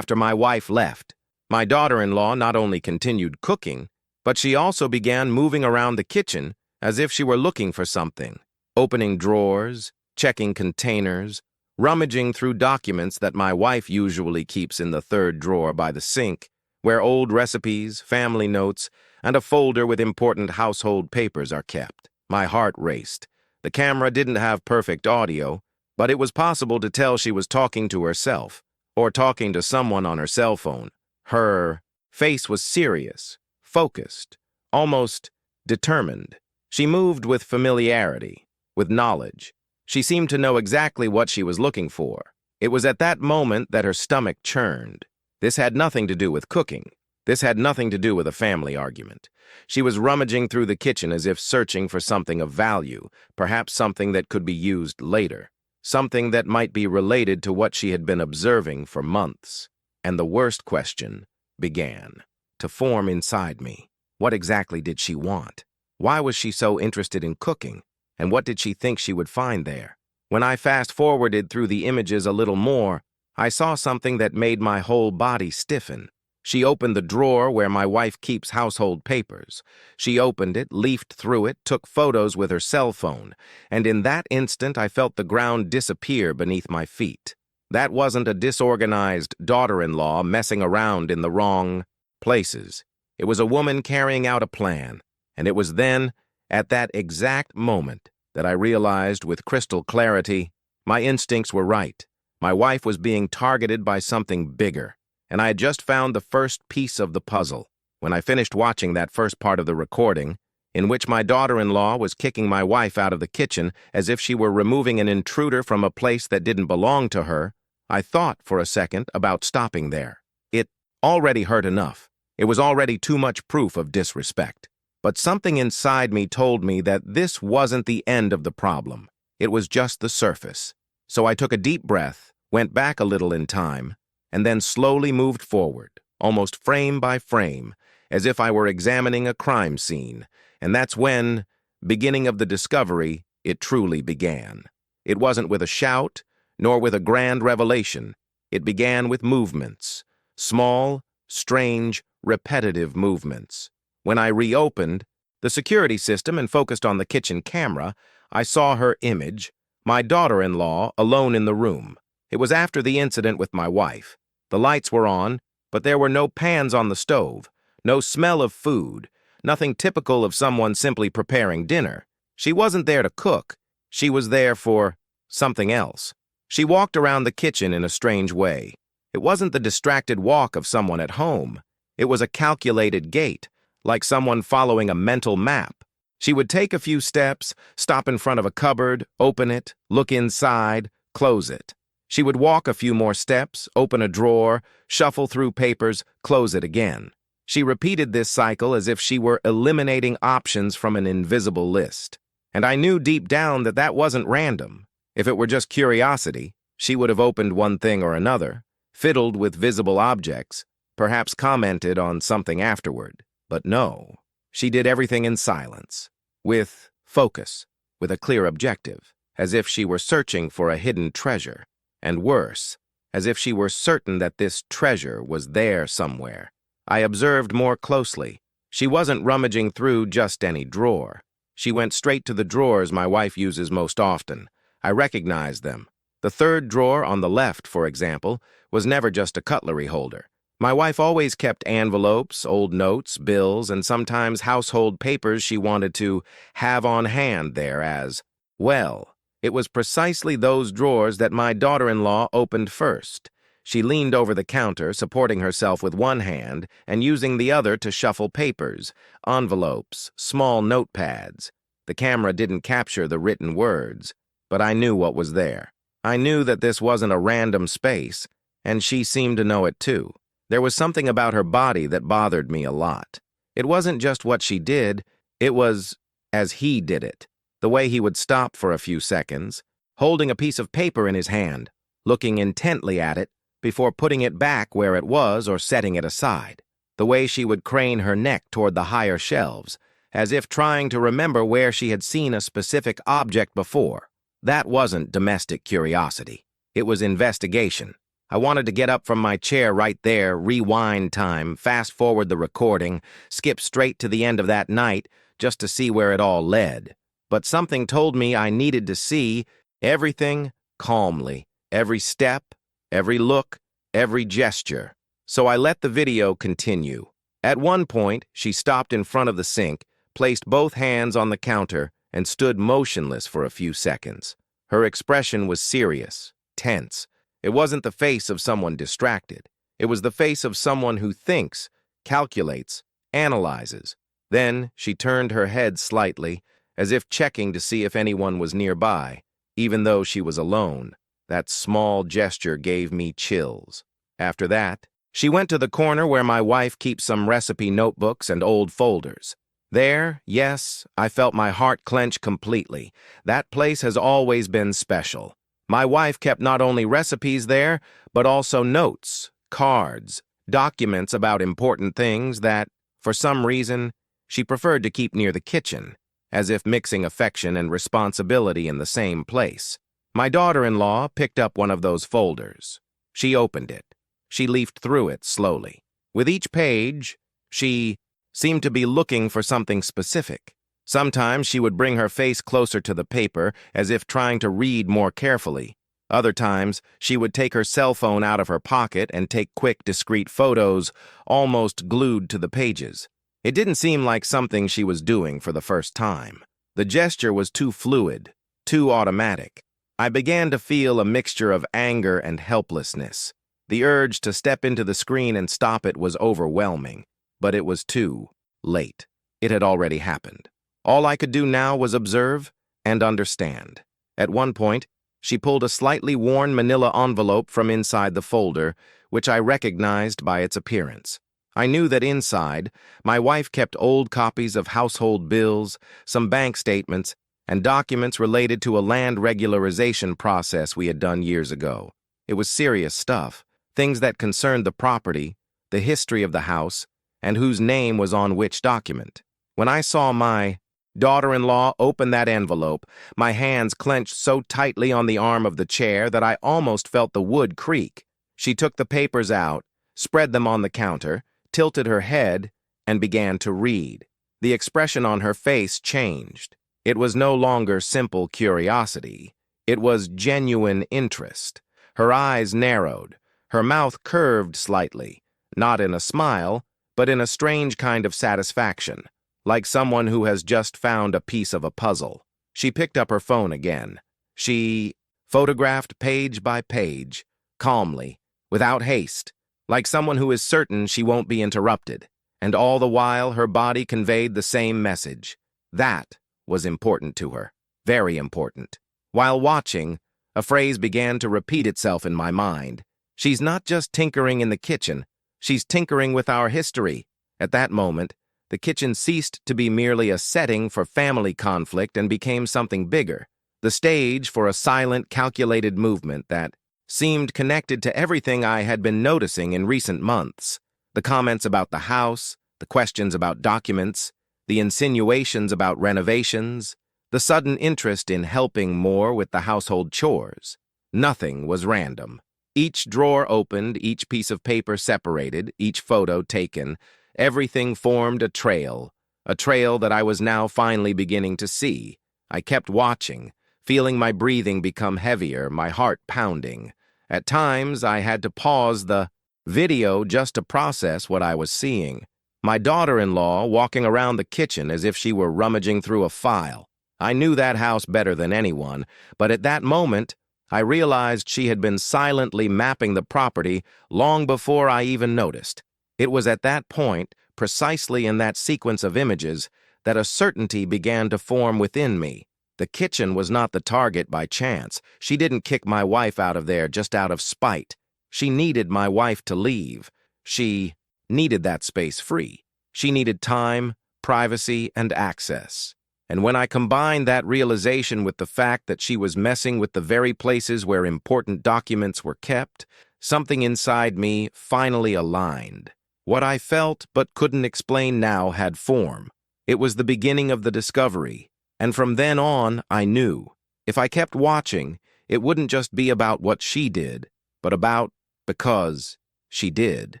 my wife left. My daughter-in-law not only continued cooking, but she also began moving around the kitchen as if she were looking for something, opening drawers, checking containers, rummaging through documents that my wife usually keeps in the third drawer by the sink, where old recipes, family notes, and a folder with important household papers are kept. My heart raced. The camera didn't have perfect audio, but it was possible to tell she was talking to herself, or talking to someone on her cell phone. Her face was serious, focused, almost determined. She moved with familiarity, with knowledge. She seemed to know exactly what she was looking for. It was at that moment that her stomach churned. This had nothing to do with cooking. This had nothing to do with a family argument. She was rummaging through the kitchen as if searching for something of value, perhaps something that could be used later, something that might be related to what she had been observing for months. And the worst question began to form inside me. What exactly did she want? Why was she so interested in cooking? And what did she think she would find there? When I fast-forwarded through the images a little more, I saw something that made my whole body stiffen. She opened the drawer where my wife keeps household papers. She opened it, leafed through it, took photos with her cell phone, and in that instant I felt the ground disappear beneath my feet. That wasn't a disorganized daughter-in-law messing around in the wrong places. It was a woman carrying out a plan, and it was then, at that exact moment, that I realized with crystal clarity my instincts were right. My wife was being targeted by something bigger, and I had just found the first piece of the puzzle. When I finished watching that first part of the recording, in which my daughter-in-law was kicking my wife out of the kitchen as if she were removing an intruder from a place that didn't belong to her, I thought for a second about stopping there. It already hurt enough. It was already too much proof of disrespect. But something inside me told me that this wasn't the end of the problem. It was just the surface. So I took a deep breath, went back a little in time, and then slowly moved forward, almost frame by frame, as if I were examining a crime scene. And that's when, beginning of the discovery, it truly began. It wasn't with a shout, nor with a grand revelation. It began with movements, small, strange, repetitive movements. When I reopened the security system and focused on the kitchen camera, I saw her image, my daughter-in-law, alone in the room. It was after the incident with my wife. The lights were on, but there were no pans on the stove, no smell of food, nothing typical of someone simply preparing dinner. She wasn't there to cook. She was there for something else. She walked around the kitchen in a strange way. It wasn't the distracted walk of someone at home. It was a calculated gait, like someone following a mental map. She would take a few steps, stop in front of a cupboard, open it, look inside, close it. She would walk a few more steps, open a drawer, shuffle through papers, close it again. She repeated this cycle as if she were eliminating options from an invisible list. And I knew deep down that that wasn't random. If it were just curiosity, she would have opened one thing or another, fiddled with visible objects, perhaps commented on something afterward. But no, she did everything in silence, with focus, with a clear objective, as if she were searching for a hidden treasure. And worse, as if she were certain that this treasure was there somewhere. I observed more closely. She wasn't rummaging through just any drawer. She went straight to the drawers my wife uses most often. I recognized them. The third drawer on the left, for example, was never just a cutlery holder. My wife always kept envelopes, old notes, bills, and sometimes household papers she wanted to have on hand there as well. It was precisely those drawers that my daughter-in-law opened first. She leaned over the counter, supporting herself with one hand and using the other to shuffle papers, envelopes, small notepads. The camera didn't capture the written words, but I knew what was there. I knew that this wasn't a random space, and she seemed to know it too. There was something about her body that bothered me a lot. It wasn't just what she did, it was as he did it. The way he would stop for a few seconds, holding a piece of paper in his hand, looking intently at it before putting it back where it was or setting it aside. The way she would crane her neck toward the higher shelves, as if trying to remember where she had seen a specific object before. That wasn't domestic curiosity. It was investigation. I wanted to get up from my chair right there, rewind time, fast forward the recording, skip straight to the end of that night just to see where it all led. But something told me I needed to see everything calmly, every step, every look, every gesture. So I let the video continue. At one point, she stopped in front of the sink, placed both hands on the counter, and stood motionless for a few seconds. Her expression was serious, tense. It wasn't the face of someone distracted. It was the face of someone who thinks, calculates, analyzes. Then she turned her head slightly, as if checking to see if anyone was nearby, even though she was alone. That small gesture gave me chills. After that, she went to the corner where my wife keeps some recipe notebooks and old folders. There, yes, I felt my heart clench completely. That place has always been special. My wife kept not only recipes there, but also notes, cards, documents about important things that, for some reason, she preferred to keep near the kitchen, as if mixing affection and responsibility in the same place. My daughter-in-law picked up one of those folders. She opened it. She leafed through it slowly. With each page, she seemed to be looking for something specific. Sometimes she would bring her face closer to the paper, as if trying to read more carefully. Other times, she would take her cell phone out of her pocket and take quick, discreet photos, almost glued to the pages. It didn't seem like something she was doing for the first time. The gesture was too fluid, too automatic. I began to feel a mixture of anger and helplessness. The urge to step into the screen and stop it was overwhelming, but it was too late. It had already happened. All I could do now was observe and understand. At one point, she pulled a slightly worn manila envelope from inside the folder, which I recognized by its appearance. I knew that inside, my wife kept old copies of household bills, some bank statements, and documents related to a land regularization process we had done years ago. It was serious stuff, things that concerned the property, the history of the house, and whose name was on which document. When I saw my daughter-in-law open that envelope, my hands clenched so tightly on the arm of the chair that I almost felt the wood creak. She took the papers out, spread them on the counter, tilted her head, and began to read. The expression on her face changed. It was no longer simple curiosity. It was genuine interest. Her eyes narrowed. Her mouth curved slightly, not in a smile, but in a strange kind of satisfaction, like someone who has just found a piece of a puzzle. She picked up her phone again. She photographed page by page, calmly, without haste, like someone who is certain she won't be interrupted. And all the while, her body conveyed the same message. That was important to her, very important. While watching, a phrase began to repeat itself in my mind. She's not just tinkering in the kitchen, she's tinkering with our history. At that moment, the kitchen ceased to be merely a setting for family conflict and became something bigger, the stage for a silent, calculated movement that seemed connected to everything I had been noticing in recent months. The comments about the house, the questions about documents, the insinuations about renovations, the sudden interest in helping more with the household chores. Nothing was random. Each drawer opened, each piece of paper separated, each photo taken. Everything formed a trail that I was now finally beginning to see. I kept watching, feeling my breathing become heavier, my heart pounding. At times, I had to pause the video just to process what I was seeing. My daughter-in-law walking around the kitchen as if she were rummaging through a file. I knew that house better than anyone, but at that moment, I realized she had been silently mapping the property long before I even noticed. It was at that point, precisely in that sequence of images, that a certainty began to form within me. The kitchen was not the target by chance. She didn't kick my wife out of there just out of spite. She needed my wife to leave. She needed that space free. She needed time, privacy, and access. And when I combined that realization with the fact that she was messing with the very places where important documents were kept, something inside me finally aligned. What I felt but couldn't explain now had form. It was the beginning of the discovery, and from then on, I knew. If I kept watching, it wouldn't just be about what she did, but about because she did.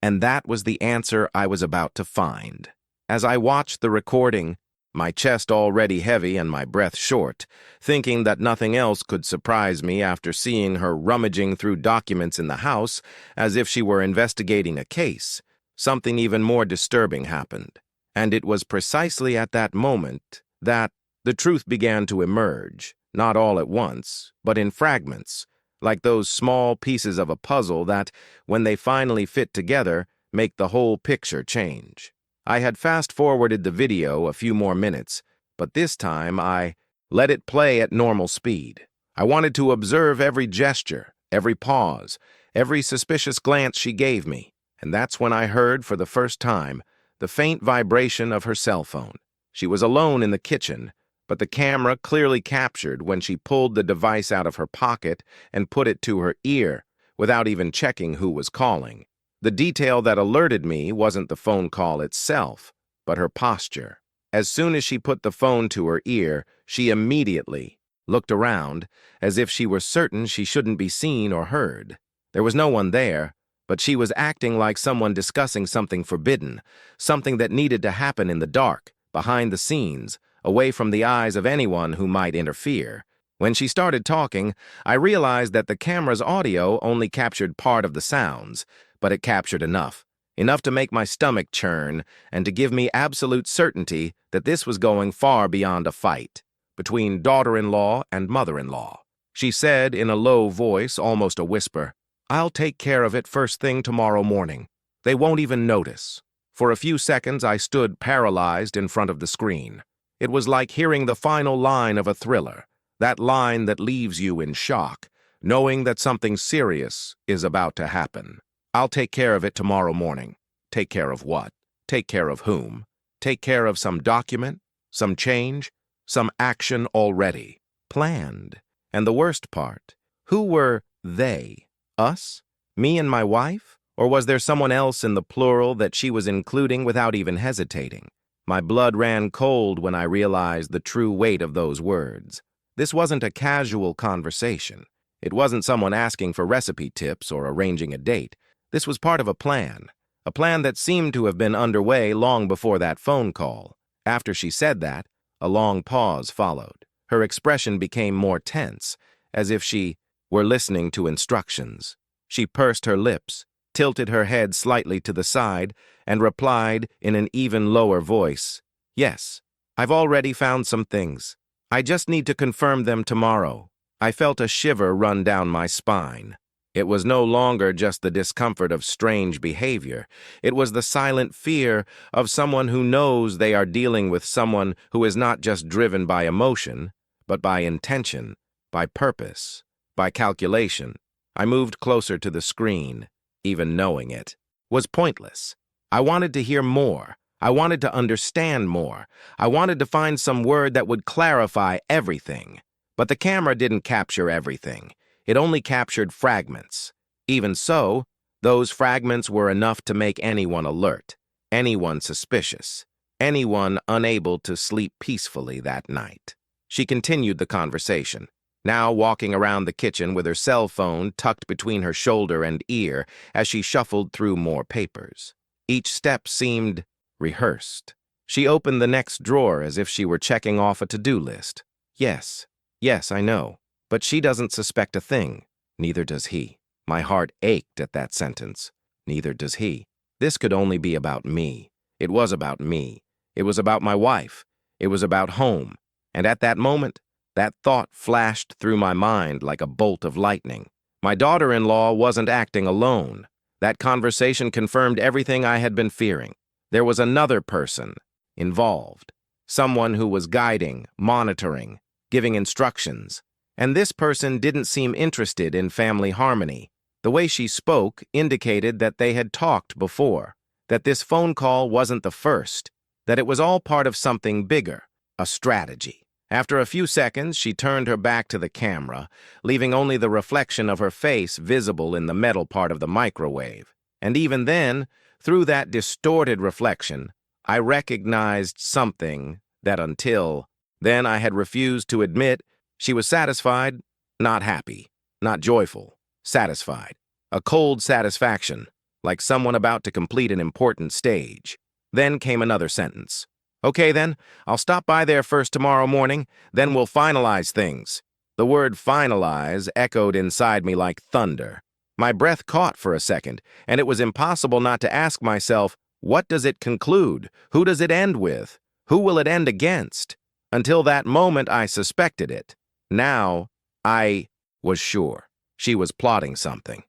And that was the answer I was about to find. As I watched the recording, my chest already heavy and my breath short, thinking that nothing else could surprise me after seeing her rummaging through documents in the house as if she were investigating a case, something even more disturbing happened. And it was precisely at that moment that the truth began to emerge, not all at once, but in fragments, like those small pieces of a puzzle that, when they finally fit together, make the whole picture change. I had fast-forwarded the video a few more minutes, but this time I let it play at normal speed. I wanted to observe every gesture, every pause, every suspicious glance she gave me, and that's when I heard, for the first time, the faint vibration of her cell phone. She was alone in the kitchen, but the camera clearly captured when she pulled the device out of her pocket and put it to her ear, without even checking who was calling. The detail that alerted me wasn't the phone call itself, but her posture. As soon as she put the phone to her ear, she immediately looked around, as if she were certain she shouldn't be seen or heard. There was no one there, but she was acting like someone discussing something forbidden, something that needed to happen in the dark, behind the scenes, away from the eyes of anyone who might interfere. When she started talking, I realized that the camera's audio only captured part of the sounds, but it captured enough to make my stomach churn and to give me absolute certainty that this was going far beyond a fight between daughter-in-law and mother-in-law. She said in a low voice, almost a whisper, "I'll take care of it first thing tomorrow morning. They won't even notice." For a few seconds, I stood paralyzed in front of the screen. It was like hearing the final line of a thriller, that line that leaves you in shock, knowing that something serious is about to happen. I'll take care of it tomorrow morning. Take care of what? Take care of whom? Take care of some document? Some change? Some action already planned? And the worst part, who were they? Us? Me and my wife? Or was there someone else in the plural that she was including without even hesitating? My blood ran cold when I realized the true weight of those words. This wasn't a casual conversation. It wasn't someone asking for recipe tips or arranging a date. This was part of a plan that seemed to have been underway long before that phone call. After she said that, a long pause followed. Her expression became more tense, as if she were listening to instructions. She pursed her lips, tilted her head slightly to the side, and replied in an even lower voice, "Yes, I've already found some things. I just need to confirm them tomorrow." I felt a shiver run down my spine. It was no longer just the discomfort of strange behavior. It was the silent fear of someone who knows they are dealing with someone who is not just driven by emotion, but by intention, by purpose, by calculation. I moved closer to the screen. Even knowing it was pointless. I wanted to hear more. I wanted to understand more. I wanted to find some word that would clarify everything. But the camera didn't capture everything. It only captured fragments. Even so, those fragments were enough to make anyone alert, anyone suspicious, anyone unable to sleep peacefully that night. She continued the conversation. now walking around the kitchen with her cell phone tucked between her shoulder and ear as she shuffled through more papers. Each step seemed rehearsed. She opened the next drawer as if she were checking off a to-do list. Yes, I know. But she doesn't suspect a thing. Neither does he. My heart ached at that sentence. Neither does he. This could only be about me. It was about me. It was about my wife. It was about home. And at that moment, that thought flashed through my mind like a bolt of lightning. My daughter-in-law wasn't acting alone. That conversation confirmed everything I had been fearing. There was another person involved. Someone who was guiding, monitoring, giving instructions. And this person didn't seem interested in family harmony. The way she spoke indicated that they had talked before, that this phone call wasn't the first, that it was all part of something bigger, a strategy. After a few seconds, she turned her back to the camera, leaving only the reflection of her face visible in the metal part of the microwave. And even then, through that distorted reflection, I recognized something that until then I had refused to admit. She was satisfied, not happy, not joyful, satisfied. A cold satisfaction, like someone about to complete an important stage. Then came another sentence. Okay then, I'll stop by there first tomorrow morning, then we'll finalize things. The word finalize echoed inside me like thunder. My breath caught for a second, and it was impossible not to ask myself, what does it conclude? Who does it end with? Who will it end against? Until that moment, I suspected it. Now, I was sure. She was plotting something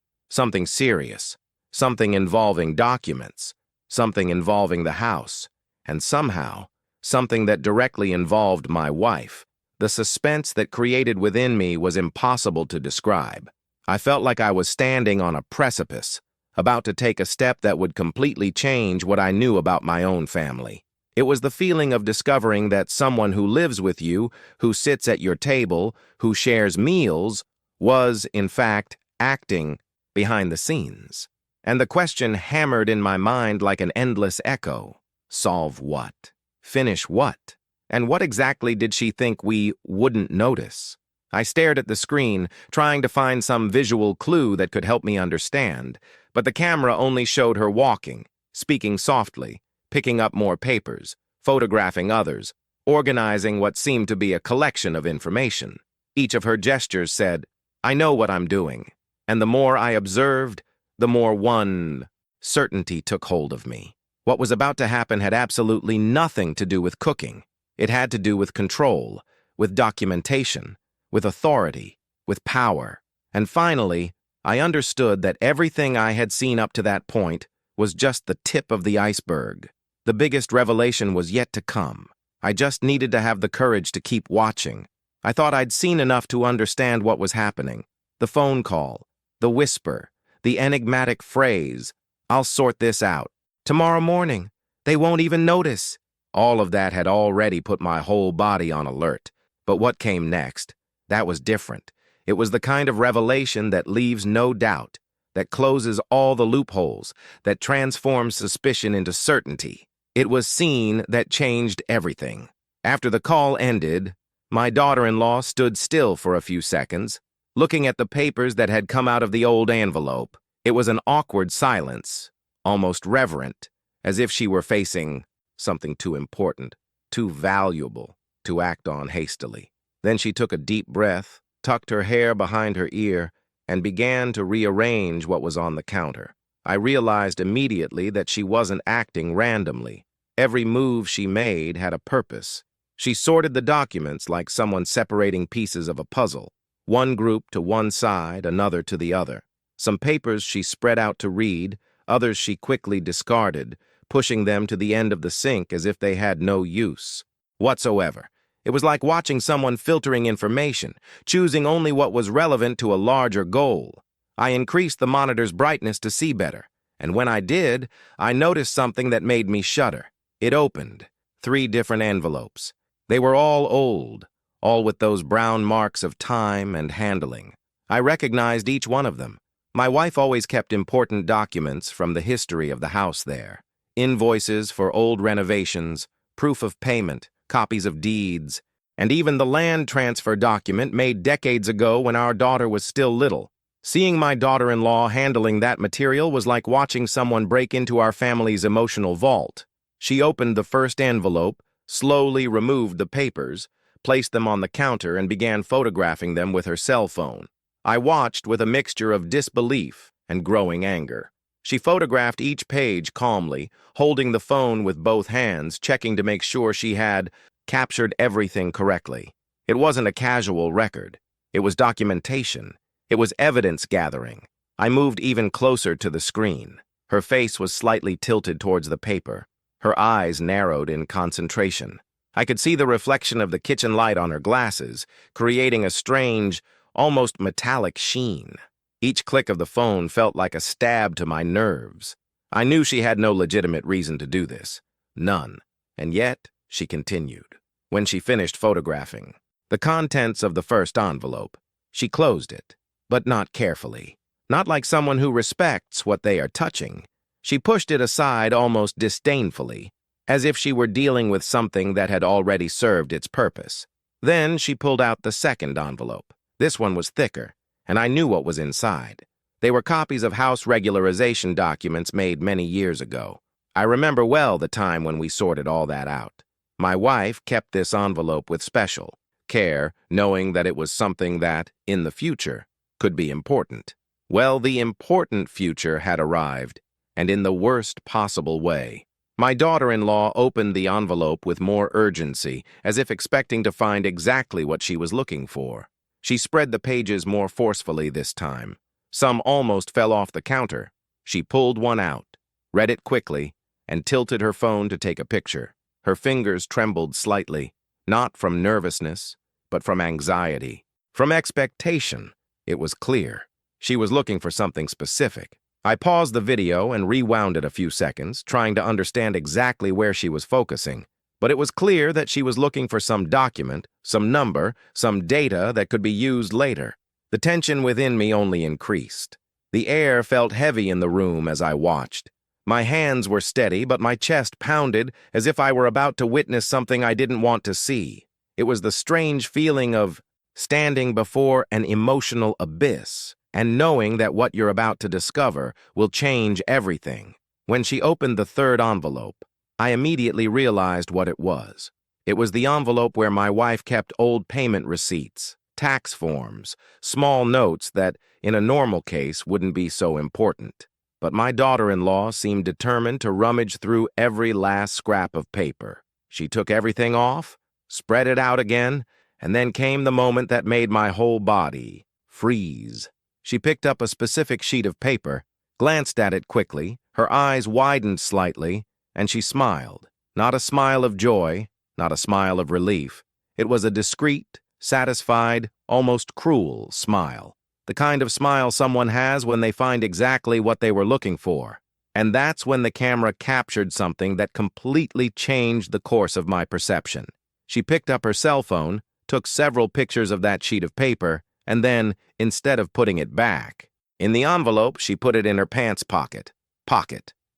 serious, something involving documents, something involving the house, and somehow, something that directly involved my wife. The suspense that created within me was impossible to describe. I felt like I was standing on a precipice, about to take a step that would completely change what I knew about my own family. It was the feeling of discovering that someone who lives with you, who sits at your table, who shares meals, was, in fact, acting behind the scenes. And the question hammered in my mind like an endless echo. Solve what? Finish what? And what exactly did she think we wouldn't notice? I stared at the screen, trying to find some visual clue that could help me understand, but the camera only showed her walking, speaking softly, picking up more papers, photographing others, organizing what seemed to be a collection of information. Each of her gestures said, I know what I'm doing. And the more I observed, the more one certainty took hold of me. What was about to happen had absolutely nothing to do with cooking. It had to do with control, with documentation, with authority, with power. And finally, I understood that everything I had seen up to that point was just the tip of the iceberg. The biggest revelation was yet to come. I just needed to have the courage to keep watching. I thought I'd seen enough to understand what was happening. The phone call, the whisper, the enigmatic phrase, I'll sort this out. Tomorrow morning. They won't even notice. All of that had already put my whole body on alert. But what came next? That was different. It was the kind of revelation that leaves no doubt, that closes all the loopholes, that transforms suspicion into certainty. It was scene that changed everything. After the call ended, my daughter-in-law stood still for a few seconds, looking at the papers that had come out of the old envelope. It was an awkward silence, almost reverent, as if she were facing something too important, too valuable to act on hastily. Then she took a deep breath, tucked her hair behind her ear, and began to rearrange what was on the counter. I realized immediately that she wasn't acting randomly. Every move she made had a purpose. She sorted the documents like someone separating pieces of a puzzle. One group to one side, another to the other. Some papers she spread out to read, others she quickly discarded, pushing them to the end of the sink as if they had no use whatsoever. It was like watching someone filtering information, choosing only what was relevant to a larger goal. I increased the monitor's brightness to see better, and when I did, I noticed something that made me shudder. It opened. 3 different envelopes. They were all old, all with those brown marks of time and handling. I recognized each one of them. My wife always kept important documents from the history of the house there. Invoices for old renovations, proof of payment, copies of deeds. and even the land transfer document made decades ago when our daughter was still little. Seeing my daughter-in-law handling that material was like watching someone break into our family's emotional vault. She opened the first envelope, slowly removed the papers, placed them on the counter, and began photographing them with her cell phone. I watched with a mixture of disbelief and growing anger. She photographed each page calmly, holding the phone with both hands, checking to make sure she had captured everything correctly. It wasn't a casual record. It was documentation. It was evidence gathering. I moved even closer to the screen. Her face was slightly tilted towards the paper. Her eyes narrowed in concentration. I could see the reflection of the kitchen light on her glasses, creating a strange, almost metallic sheen. Each click of the phone felt like a stab to my nerves. I knew she had no legitimate reason to do this. None. And yet, she continued. When she finished photographing the contents of the first envelope, she closed it, but not carefully. Not like someone who respects what they are touching. She pushed it aside almost disdainfully, as if she were dealing with something that had already served its purpose. Then she pulled out the second envelope. This one was thicker, and I knew what was inside. They were copies of house regularization documents made many years ago. I remember well the time when we sorted all that out. My wife kept this envelope with special care, knowing that it was something that, in the future, could be important. Well, the important future had arrived, and in the worst possible way. My daughter-in-law opened the envelope with more urgency, as if expecting to find exactly what she was looking for. She spread the pages more forcefully this time. Some almost fell off the counter. She pulled one out, read it quickly, and tilted her phone to take a picture. Her fingers trembled slightly, not from nervousness, but from anxiety, from expectation. It was clear. She was looking for something specific. I paused the video and rewound it a few seconds, trying to understand exactly where she was focusing. But it was clear that she was looking for some document, some number, some data that could be used later. The tension within me only increased. The air felt heavy in the room as I watched. My hands were steady, but my chest pounded as if I were about to witness something I didn't want to see. It was the strange feeling of standing before an emotional abyss and knowing that what you're about to discover will change everything. When she opened the third envelope, I immediately realized what it was. It was the envelope where my wife kept old payment receipts, tax forms, small notes that, in a normal case, wouldn't be so important. But my daughter-in-law seemed determined to rummage through every last scrap of paper. She took everything off, spread it out again, and then came the moment that made my whole body freeze. She picked up a specific sheet of paper, glanced at it quickly, her eyes widened slightly, and she smiled. Not a smile of joy, not a smile of relief. It was a discreet, satisfied, almost cruel smile. The kind of smile someone has when they find exactly what they were looking for. And that's when the camera captured something that completely changed the course of my perception. She picked up her cell phone, took several pictures of that sheet of paper, and then, instead of putting it back, in the envelope, she put it in her pants pocket.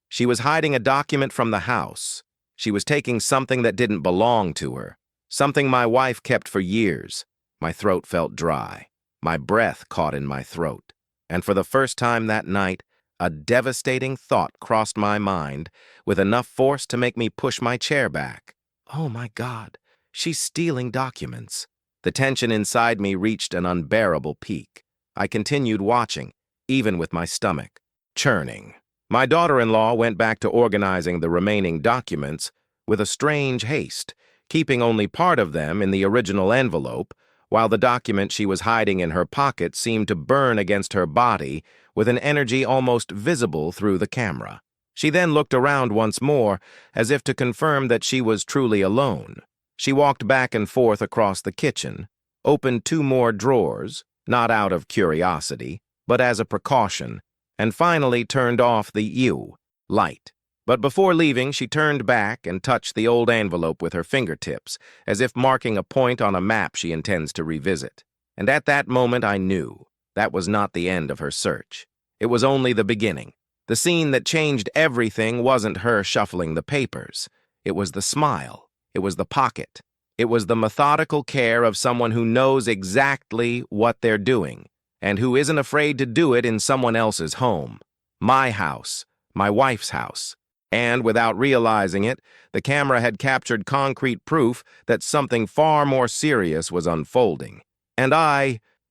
She was hiding a document from the house. She was taking something that didn't belong to her, something my wife kept for years. My throat felt dry. My breath caught in my throat. And for the first time that night, a devastating thought crossed my mind with enough force to make me push my chair back. Oh my God, she's stealing documents. The tension inside me reached an unbearable peak. I continued watching, even with my stomach churning. My daughter-in-law went back to organizing the remaining documents with a strange haste, keeping only part of them in the original envelope, while the document she was hiding in her pocket seemed to burn against her body with an energy almost visible through the camera. She then looked around once more, as if to confirm that she was truly alone. She walked back and forth across the kitchen, opened 2 more drawers, not out of curiosity, but as a precaution, and finally turned off the light. But before leaving, she turned back and touched the old envelope with her fingertips, as if marking a point on a map she intends to revisit. And at that moment I knew that was not the end of her search. It was only the beginning. The scene that changed everything wasn't her shuffling the papers. It was the smile. It was the pocket. It was the methodical care of someone who knows exactly what they're doing, and who isn't afraid to do it in someone else's home. My house, my wife's house. And without realizing it, the camera had captured concrete proof that something far more serious was unfolding. And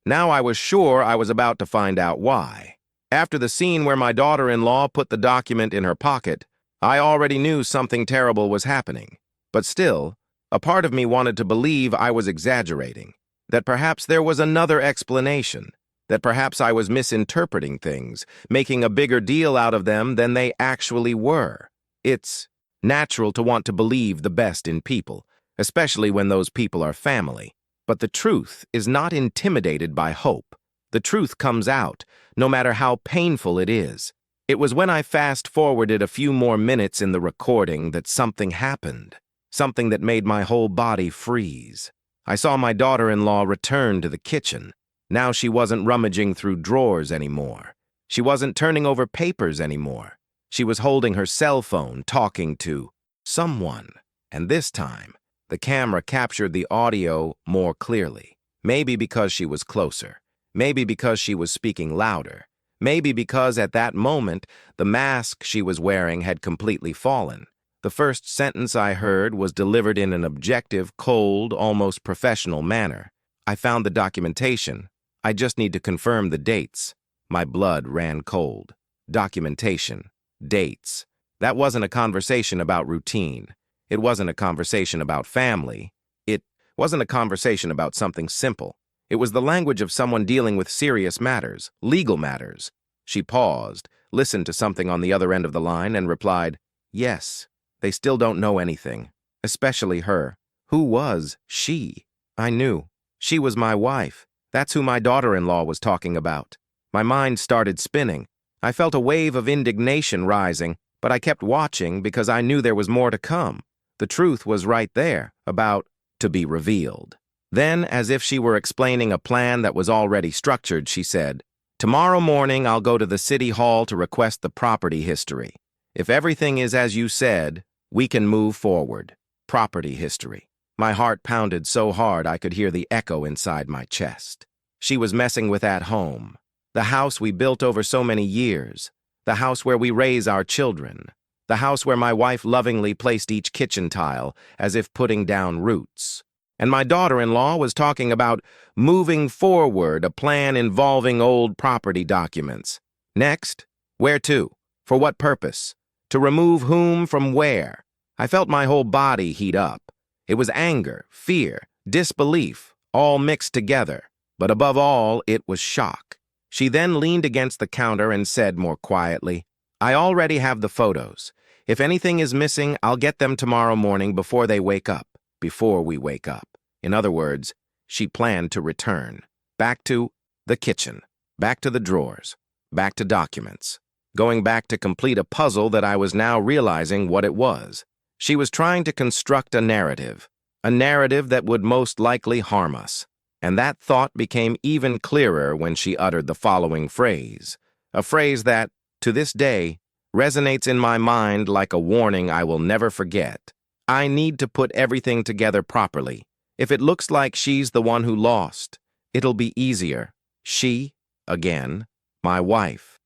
now I was sure I was about to find out why. After the scene where my daughter-in-law put the document in her pocket, I already knew something terrible was happening. But still, a part of me wanted to believe I was exaggerating, that perhaps there was another explanation, that perhaps I was misinterpreting things, making a bigger deal out of them than they actually were. It's natural to want to believe the best in people, especially when those people are family. But the truth is not intimidated by hope. The truth comes out, no matter how painful it is. It was when I fast-forwarded a few more minutes in the recording that something happened, something that made my whole body freeze. I saw my daughter-in-law return to the kitchen. Now she wasn't rummaging through drawers anymore. She wasn't turning over papers anymore. She was holding her cell phone, talking to someone. And this time, the camera captured the audio more clearly. Maybe because she was closer. Maybe because she was speaking louder. Maybe because at that moment, the mask she was wearing had completely fallen. The first sentence I heard was delivered in an objective, cold, almost professional manner. I found the documentation. I just need to confirm the dates. My blood ran cold. Documentation. Dates. That wasn't a conversation about routine. It wasn't a conversation about family. It wasn't a conversation about something simple. It was the language of someone dealing with serious matters, legal matters. She paused, listened to something on the other end of the line, and replied, "Yes, they still don't know anything, especially her." Who was she? I knew. She was my wife. That's who my daughter-in-law was talking about. My mind started spinning. I felt a wave of indignation rising, but I kept watching because I knew there was more to come. The truth was right there, about to be revealed. Then, as if she were explaining a plan that was already structured, she said, "Tomorrow morning I'll go to the city hall to request the property history. If everything is as you said, we can move forward." Property history. My heart pounded so hard I could hear the echo inside my chest. She was messing with at home. The house we built over so many years. The house where we raise our children. The house where my wife lovingly placed each kitchen tile, as if putting down roots. And my daughter-in-law was talking about moving forward, a plan involving old property documents. Next, where to? For what purpose? To remove whom from where? I felt my whole body heat up. It was anger, fear, disbelief, all mixed together. But above all, it was shock. She then leaned against the counter and said more quietly, "I already have the photos. If anything is missing, I'll get them tomorrow morning before they wake up. Before we wake up." In other words, she planned to return. Back to the kitchen. Back to the drawers. Back to documents. Going back to complete a puzzle that I was now realizing what it was. She was trying to construct a narrative that would most likely harm us. And that thought became even clearer when she uttered the following phrase, a phrase that, to this day, resonates in my mind like a warning I will never forget. "I need to put everything together properly. If it looks like she's the one who lost, it'll be easier." She, again, my wife,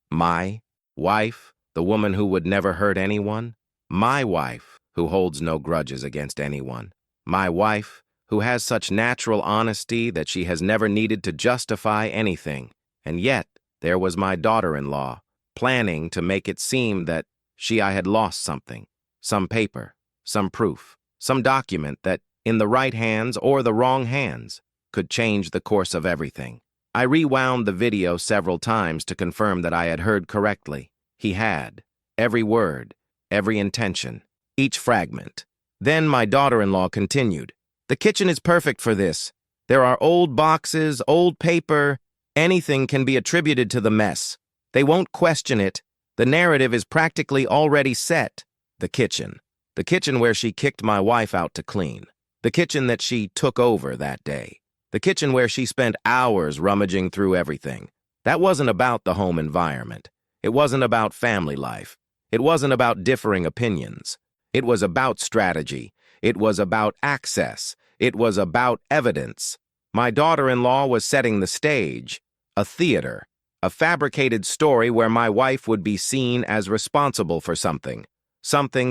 the woman who would never hurt anyone, my wife, who holds no grudges against anyone, my wife, who has such natural honesty that she has never needed to justify anything. And yet, there was my daughter-in-law, planning to make it seem that I had lost something, some paper, some proof, some document that, in the right hands or the wrong hands, could change the course of everything. I rewound the video several times to confirm that I had heard correctly. He had. Every word, every intention, each fragment. Then my daughter-in-law continued, "The kitchen is perfect for this. There are old boxes, old paper. Anything can be attributed to the mess. They won't question it. The narrative is practically already set." The kitchen. The kitchen where she kicked my wife out to clean. The kitchen that she took over that day. The kitchen where she spent hours rummaging through everything. That wasn't about the home environment. It wasn't about family life. It wasn't about differing opinions. It was about strategy. It was about access. It was about evidence. My daughter-in-law was setting the stage, a theater, a fabricated story where my wife would be seen as responsible for something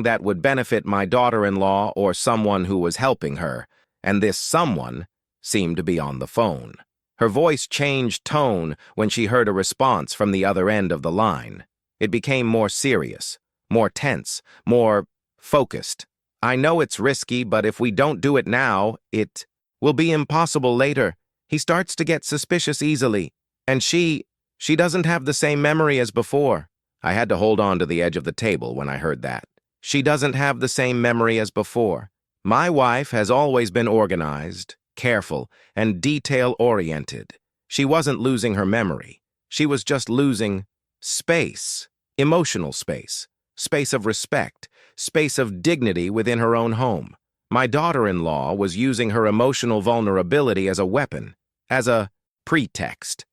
that would benefit my daughter-in-law or someone who was helping her, and this someone seemed to be on the phone. Her voice changed tone when she heard a response from the other end of the line. It became more serious, more tense, more focused. "I know it's risky, but if we don't do it now, it will be impossible later. He starts to get suspicious easily, and she doesn't have the same memory as before." I had to hold on to the edge of the table when I heard that. She doesn't have the same memory as before. My wife has always been organized, careful, and detail-oriented. She wasn't losing her memory. She was just losing space, emotional space, space of respect, space of dignity within her own home. My daughter-in-law was using her emotional vulnerability as a weapon, as a pretext,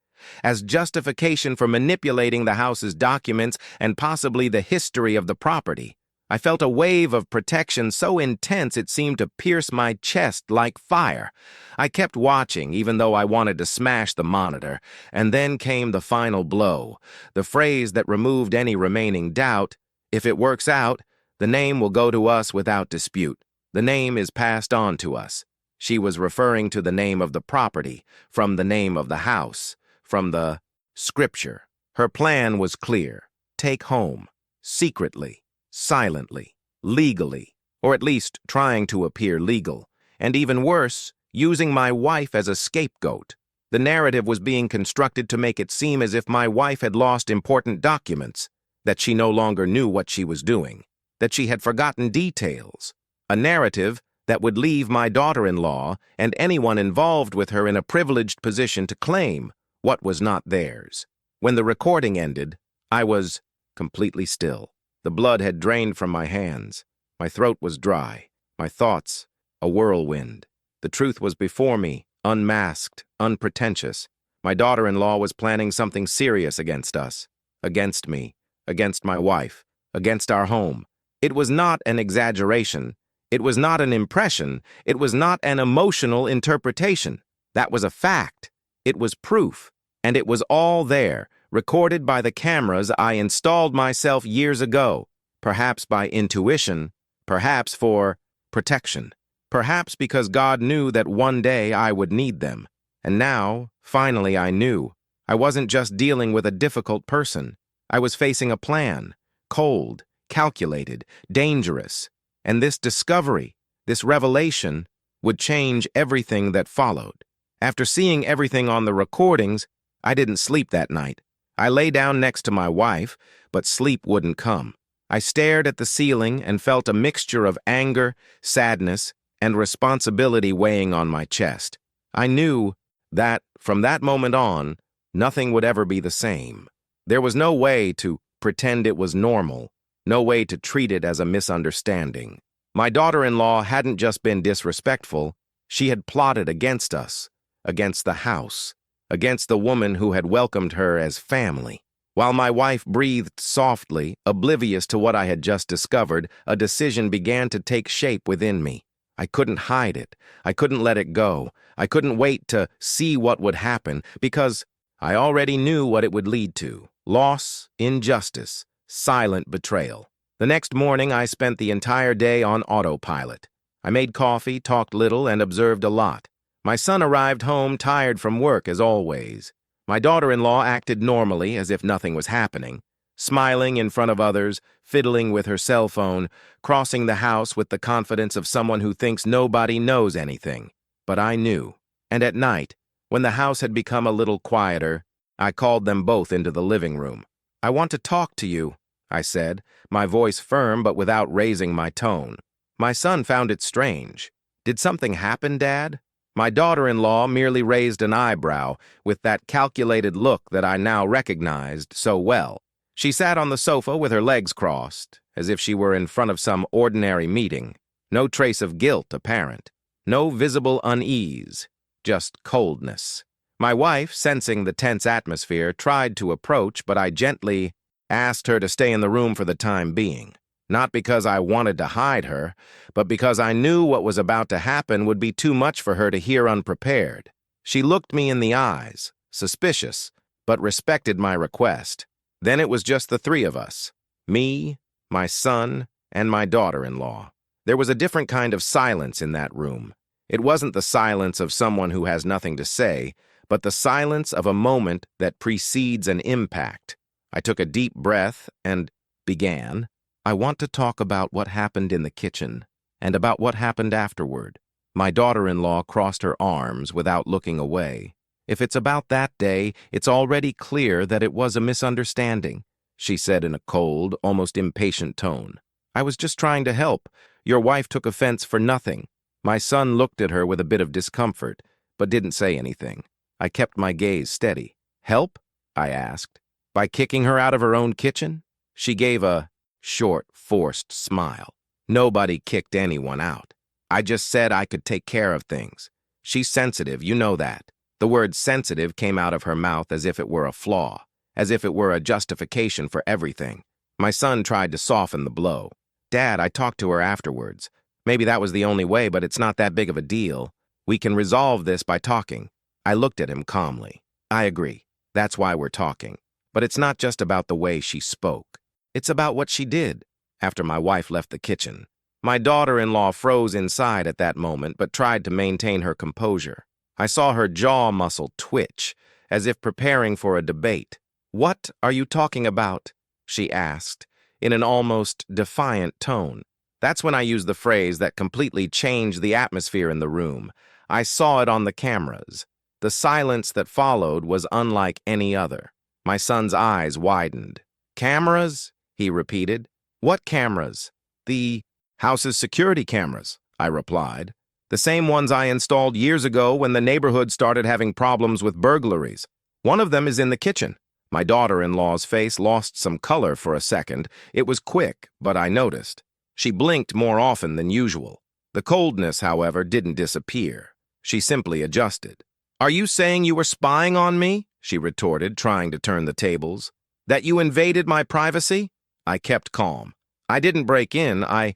as justification for manipulating the house's documents and possibly the history of the property. I felt a wave of protection so intense it seemed to pierce my chest like fire. I kept watching, even though I wanted to smash the monitor, and then came the final blow, the phrase that removed any remaining doubt. "If it works out, the name will go to us without dispute. The name is passed on to us." She was referring to the name of the property, from the name of the house, from the scripture. Her plan was clear. Take home, secretly, silently, legally, or at least trying to appear legal, and even worse, using my wife as a scapegoat. The narrative was being constructed to make it seem as if my wife had lost important documents, that she no longer knew what she was doing, that she had forgotten details. A narrative that would leave my daughter-in-law and anyone involved with her in a privileged position to claim what was not theirs. When the recording ended, I was completely still. The blood had drained from my hands. My throat was dry. My thoughts, a whirlwind. The truth was before me, unmasked, unpretentious. My daughter-in-law was planning something serious against us, against me, against my wife, against our home. It was not an exaggeration. It was not an impression. It was not an emotional interpretation. That was a fact. It was proof. And it was all there, recorded by the cameras I installed myself years ago, perhaps by intuition, perhaps for protection, perhaps because God knew that one day I would need them. And now, finally, I knew. I wasn't just dealing with a difficult person. I was facing a plan, cold, calculated, dangerous. And this discovery, this revelation, would change everything that followed. After seeing everything on the recordings, I didn't sleep that night. I lay down next to my wife, but sleep wouldn't come. I stared at the ceiling and felt a mixture of anger, sadness, and responsibility weighing on my chest. I knew that, from that moment on, nothing would ever be the same. There was no way to pretend it was normal, no way to treat it as a misunderstanding. My daughter-in-law hadn't just been disrespectful, she had plotted against us, against the house, against the woman who had welcomed her as family. While my wife breathed softly, oblivious to what I had just discovered, a decision began to take shape within me. I couldn't hide it. I couldn't let it go. I couldn't wait to see what would happen, because I already knew what it would lead to. Loss, injustice, silent betrayal. The next morning, I spent the entire day on autopilot. I made coffee, talked little, and observed a lot. My son arrived home tired from work, as always. My daughter-in-law acted normally, as if nothing was happening, smiling in front of others, fiddling with her cell phone, crossing the house with the confidence of someone who thinks nobody knows anything. But I knew. And at night, when the house had become a little quieter, I called them both into the living room. "I want to talk to you," I said, my voice firm but without raising my tone. My son found it strange. "Did something happen, Dad?" My daughter-in-law merely raised an eyebrow with that calculated look that I now recognized so well. She sat on the sofa with her legs crossed, as if she were in front of some ordinary meeting. No trace of guilt apparent. No visible unease. Just coldness. My wife, sensing the tense atmosphere, tried to approach, but I gently asked her to stay in the room for the time being. Not because I wanted to hide her, but because I knew what was about to happen would be too much for her to hear unprepared. She looked me in the eyes, suspicious, but respected my request. Then it was just the three of us, me, my son, and my daughter-in-law. There was a different kind of silence in that room. It wasn't the silence of someone who has nothing to say, but the silence of a moment that precedes an impact. I took a deep breath and began. I want to talk about what happened in the kitchen and about what happened afterward. My daughter-in-law crossed her arms without looking away. If it's about that day, it's already clear that it was a misunderstanding, she said in a cold, almost impatient tone. I was just trying to help. Your wife took offense for nothing. My son looked at her with a bit of discomfort, but didn't say anything. I kept my gaze steady. Help? I asked. By kicking her out of her own kitchen? She gave a short, forced smile. Nobody kicked anyone out. I just said I could take care of things. She's sensitive, you know that. The word sensitive came out of her mouth as if it were a flaw, as if it were a justification for everything. My son tried to soften the blow. Dad, I talked to her afterwards. Maybe that was the only way, but it's not that big of a deal. We can resolve this by talking. I looked at him calmly. I agree. That's why we're talking. But it's not just about the way she spoke. It's about what she did after my wife left the kitchen. My daughter-in-law froze inside at that moment, but tried to maintain her composure. I saw her jaw muscle twitch, as if preparing for a debate. What are you talking about? She asked, in an almost defiant tone. That's when I used the phrase that completely changed the atmosphere in the room. I saw it on the cameras. The silence that followed was unlike any other. My son's eyes widened. Cameras? He repeated. What cameras? The house's security cameras, I replied. The same ones I installed years ago when the neighborhood started having problems with burglaries. One of them is in the kitchen. My daughter-in-law's face lost some color for a second. It was quick, but I noticed. She blinked more often than usual. The coldness, however, didn't disappear. She simply adjusted. Are you saying you were spying on me? She retorted, trying to turn the tables. That you invaded my privacy? I kept calm. I didn't break in. I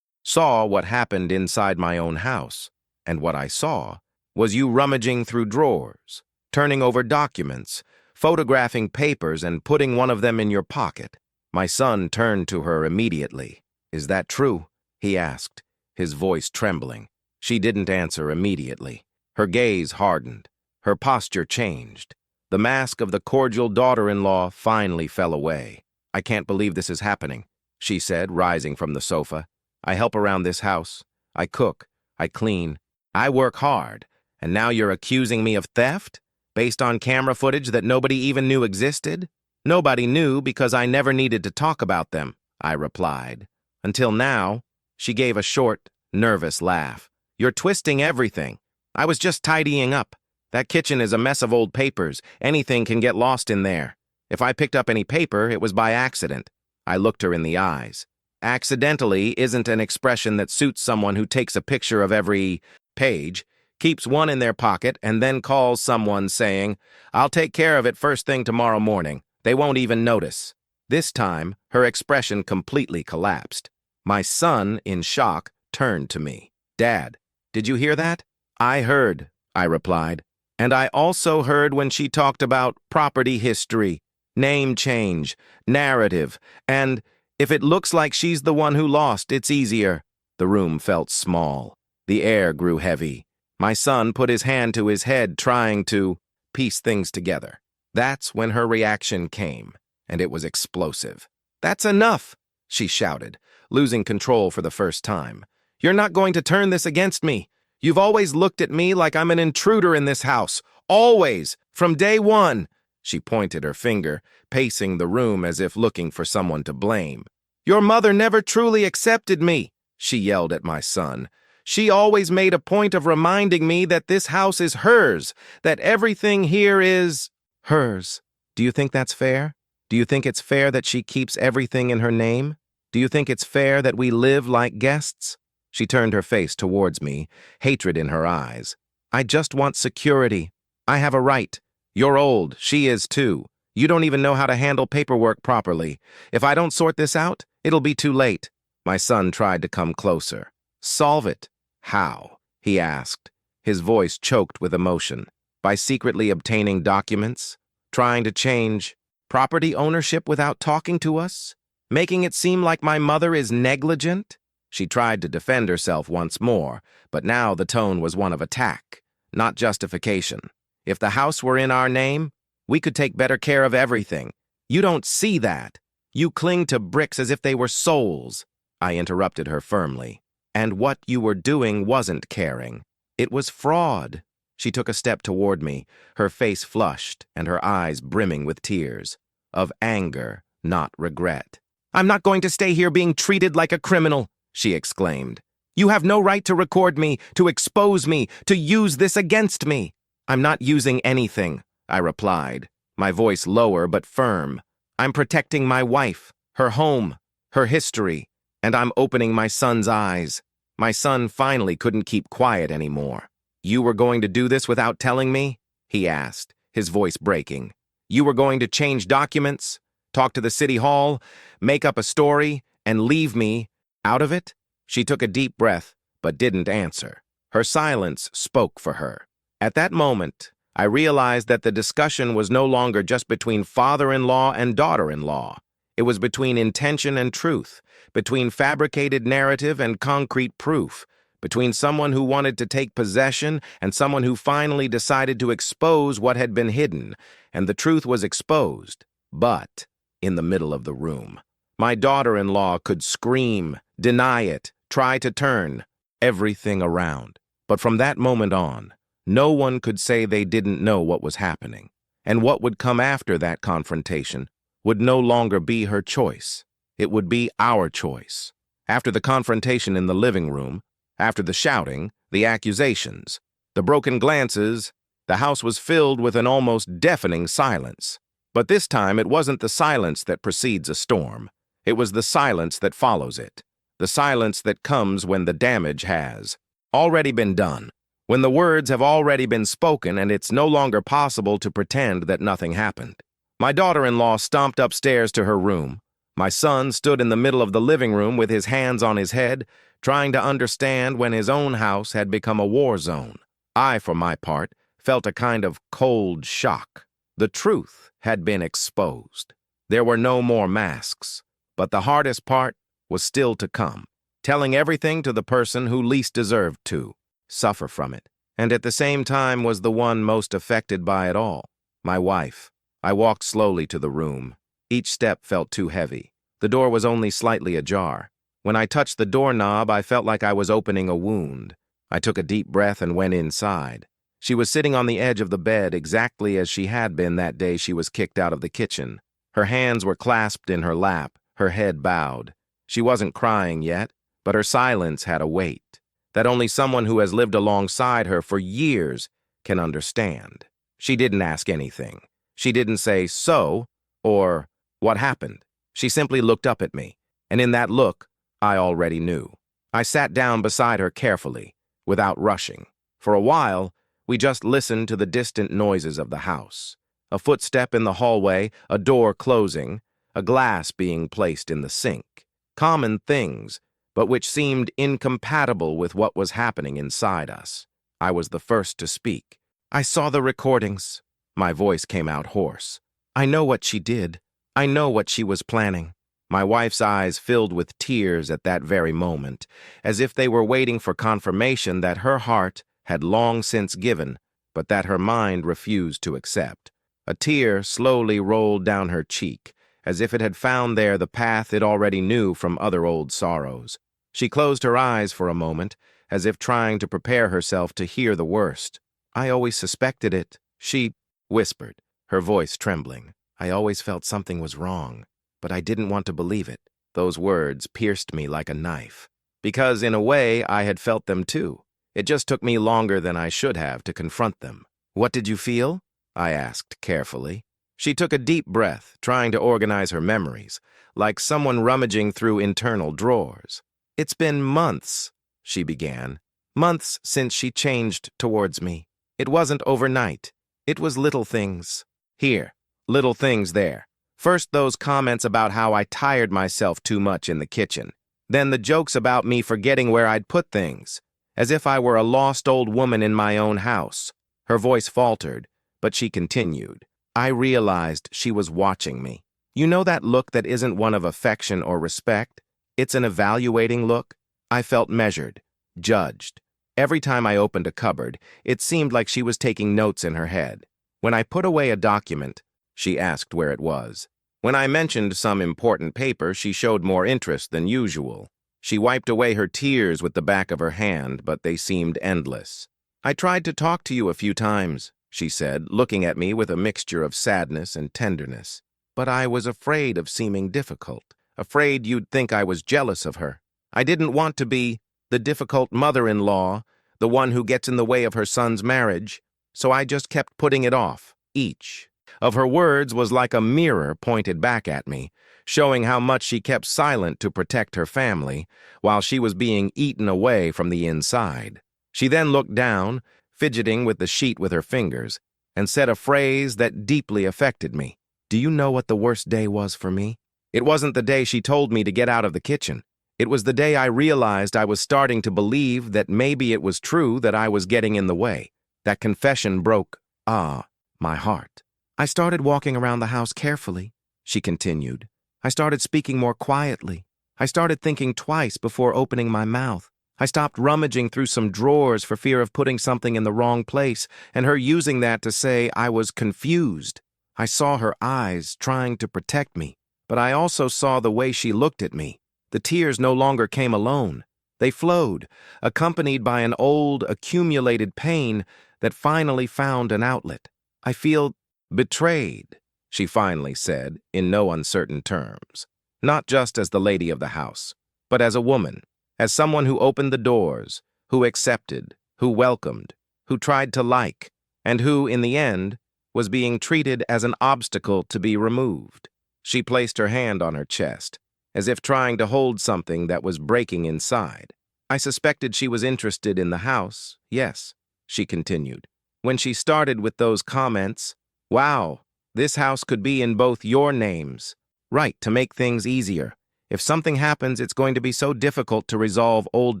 saw what happened inside my own house. And what I saw was you rummaging through drawers, turning over documents, photographing papers and putting one of them in your pocket. My son turned to her immediately. Is that true? He asked, his voice trembling. She didn't answer immediately. Her gaze hardened. Her posture changed. The mask of the cordial daughter-in-law finally fell away. I can't believe this is happening, she said, rising from the sofa. I help around this house. I cook. I clean. I work hard. And now you're accusing me of theft? Based on camera footage that nobody even knew existed? Nobody knew because I never needed to talk about them, I replied. Until now, she gave a short, nervous laugh. You're twisting everything. I was just tidying up. That kitchen is a mess of old papers. Anything can get lost in there. If I picked up any paper, it was by accident. I looked her in the eyes. Accidentally isn't an expression that suits someone who takes a picture of every page, keeps one in their pocket, and then calls someone saying, I'll take care of it first thing tomorrow morning. They won't even notice. This time, her expression completely collapsed. My son, in shock, turned to me. Dad, did you hear that? I heard, I replied. And I also heard when she talked about property history, name change, narrative, and if it looks like she's the one who lost, it's easier. The room felt small. The air grew heavy. My son put his hand to his head, trying to piece things together. That's when her reaction came, and it was explosive. That's enough, she shouted, losing control for the first time. You're not going to turn this against me. You've always looked at me like I'm an intruder in this house. Always, from day one. She pointed her finger, pacing the room as if looking for someone to blame. Your mother never truly accepted me, she yelled at my son. She always made a point of reminding me that this house is hers, that everything here is hers. Do you think that's fair? Do you think it's fair that she keeps everything in her name? Do you think it's fair that we live like guests? She turned her face towards me, hatred in her eyes. I just want security. I have a right. You're old. She is too. You don't even know how to handle paperwork properly. If I don't sort this out, it'll be too late. My son tried to come closer. Solve it. How? He asked, his voice choked with emotion. By secretly obtaining documents? Trying to change property ownership without talking to us? Making it seem like my mother is negligent? She tried to defend herself once more, but now the tone was one of attack, not justification. If the house were in our name, we could take better care of everything. You don't see that. You cling to bricks as if they were souls. I interrupted her firmly. And what you were doing wasn't caring. It was fraud. She took a step toward me, her face flushed and her eyes brimming with tears. Of anger, not regret. I'm not going to stay here being treated like a criminal, she exclaimed. You have no right to record me, to expose me, to use this against me. I'm not using anything, I replied, my voice lower but firm. I'm protecting my wife, her home, her history, and I'm opening my son's eyes. My son finally couldn't keep quiet anymore. You were going to do this without telling me? He asked, his voice breaking. You were going to change documents, talk to the city hall, make up a story, and leave me out of it? She took a deep breath, but didn't answer. Her silence spoke for her. At that moment, I realized that the discussion was no longer just between father-in-law and daughter-in-law. It was between intention and truth, between fabricated narrative and concrete proof, between someone who wanted to take possession and someone who finally decided to expose what had been hidden, and the truth was exposed, but in the middle of the room. My daughter-in-law could scream, deny it, try to turn everything around. But from that moment on, no one could say they didn't know what was happening, and what would come after that confrontation would no longer be her choice. It would be our choice. After the confrontation in the living room, after the shouting, the accusations, the broken glances, the house was filled with an almost deafening silence. But this time it wasn't the silence that precedes a storm. It was the silence that follows it. The silence that comes when the damage has already been done, when the words have already been spoken and it's no longer possible to pretend that nothing happened. My daughter-in-law stomped upstairs to her room. My son stood in the middle of the living room with his hands on his head, trying to understand when his own house had become a war zone. I, for my part, felt a kind of cold shock. The truth had been exposed. There were no more masks. But the hardest part was still to come, telling everything to the person who least deserved to suffer from it, and at the same time was the one most affected by it all, my wife. I walked slowly to the room. Each step felt too heavy. The door was only slightly ajar. When I touched the doorknob, I felt like I was opening a wound. I took a deep breath and went inside. She was sitting on the edge of the bed exactly as she had been that day she was kicked out of the kitchen. Her hands were clasped in her lap, her head bowed. She wasn't crying yet, but her silence had a weight that only someone who has lived alongside her for years can understand. She didn't ask anything. She didn't say, "So," or "What happened?" She simply looked up at me, and in that look, I already knew. I sat down beside her carefully, without rushing. For a while, we just listened to the distant noises of the house. A footstep in the hallway, a door closing, a glass being placed in the sink. Common things, but which seemed incompatible with what was happening inside us. I was the first to speak. I saw the recordings. My voice came out hoarse. I know what she did. I know what she was planning. My wife's eyes filled with tears at that very moment, as if they were waiting for confirmation that her heart had long since given, but that her mind refused to accept. A tear slowly rolled down her cheek, as if it had found there the path it already knew from other old sorrows. She closed her eyes for a moment, as if trying to prepare herself to hear the worst. I always suspected it, she whispered, her voice trembling. I always felt something was wrong, but I didn't want to believe it. Those words pierced me like a knife, because in a way I had felt them too. It just took me longer than I should have to confront them. What did you feel? I asked carefully. She took a deep breath, trying to organize her memories, like someone rummaging through internal drawers. It's been months, she began. Months since she changed towards me. It wasn't overnight. It was little things. Here, little things there. First, those comments about how I tired myself too much in the kitchen. Then the jokes about me forgetting where I'd put things, as if I were a lost old woman in my own house. Her voice faltered, but she continued. I realized she was watching me. You know that look that isn't one of affection or respect? It's an evaluating look. I felt measured, judged. Every time I opened a cupboard, it seemed like she was taking notes in her head. When I put away a document, she asked where it was. When I mentioned some important paper, she showed more interest than usual. She wiped away her tears with the back of her hand, but they seemed endless. I tried to talk to you a few times, she said, looking at me with a mixture of sadness and tenderness. But I was afraid of seeming difficult, afraid you'd think I was jealous of her. I didn't want to be the difficult mother-in-law, the one who gets in the way of her son's marriage, so I just kept putting it off. Each of her words was like a mirror pointed back at me, showing how much she kept silent to protect her family, while she was being eaten away from the inside. She then looked down, fidgeting with the sheet with her fingers, and said a phrase that deeply affected me. Do you know what the worst day was for me? It wasn't the day she told me to get out of the kitchen. It was the day I realized I was starting to believe that maybe it was true that I was getting in the way. That confession broke, my heart. I started walking around the house carefully, she continued. I started speaking more quietly. I started thinking twice before opening my mouth. I stopped rummaging through some drawers for fear of putting something in the wrong place and her using that to say I was confused. I saw her eyes trying to protect me, but I also saw the way she looked at me. The tears no longer came alone. They flowed, accompanied by an old, accumulated pain that finally found an outlet. I feel betrayed, she finally said, in no uncertain terms. Not just as the lady of the house, but as a woman, as someone who opened the doors, who accepted, who welcomed, who tried to like, and who, in the end, was being treated as an obstacle to be removed. She placed her hand on her chest, as if trying to hold something that was breaking inside. I suspected she was interested in the house, yes, she continued. When she started with those comments, wow, this house could be in both your names. Right, to make things easier. If something happens, it's going to be so difficult to resolve old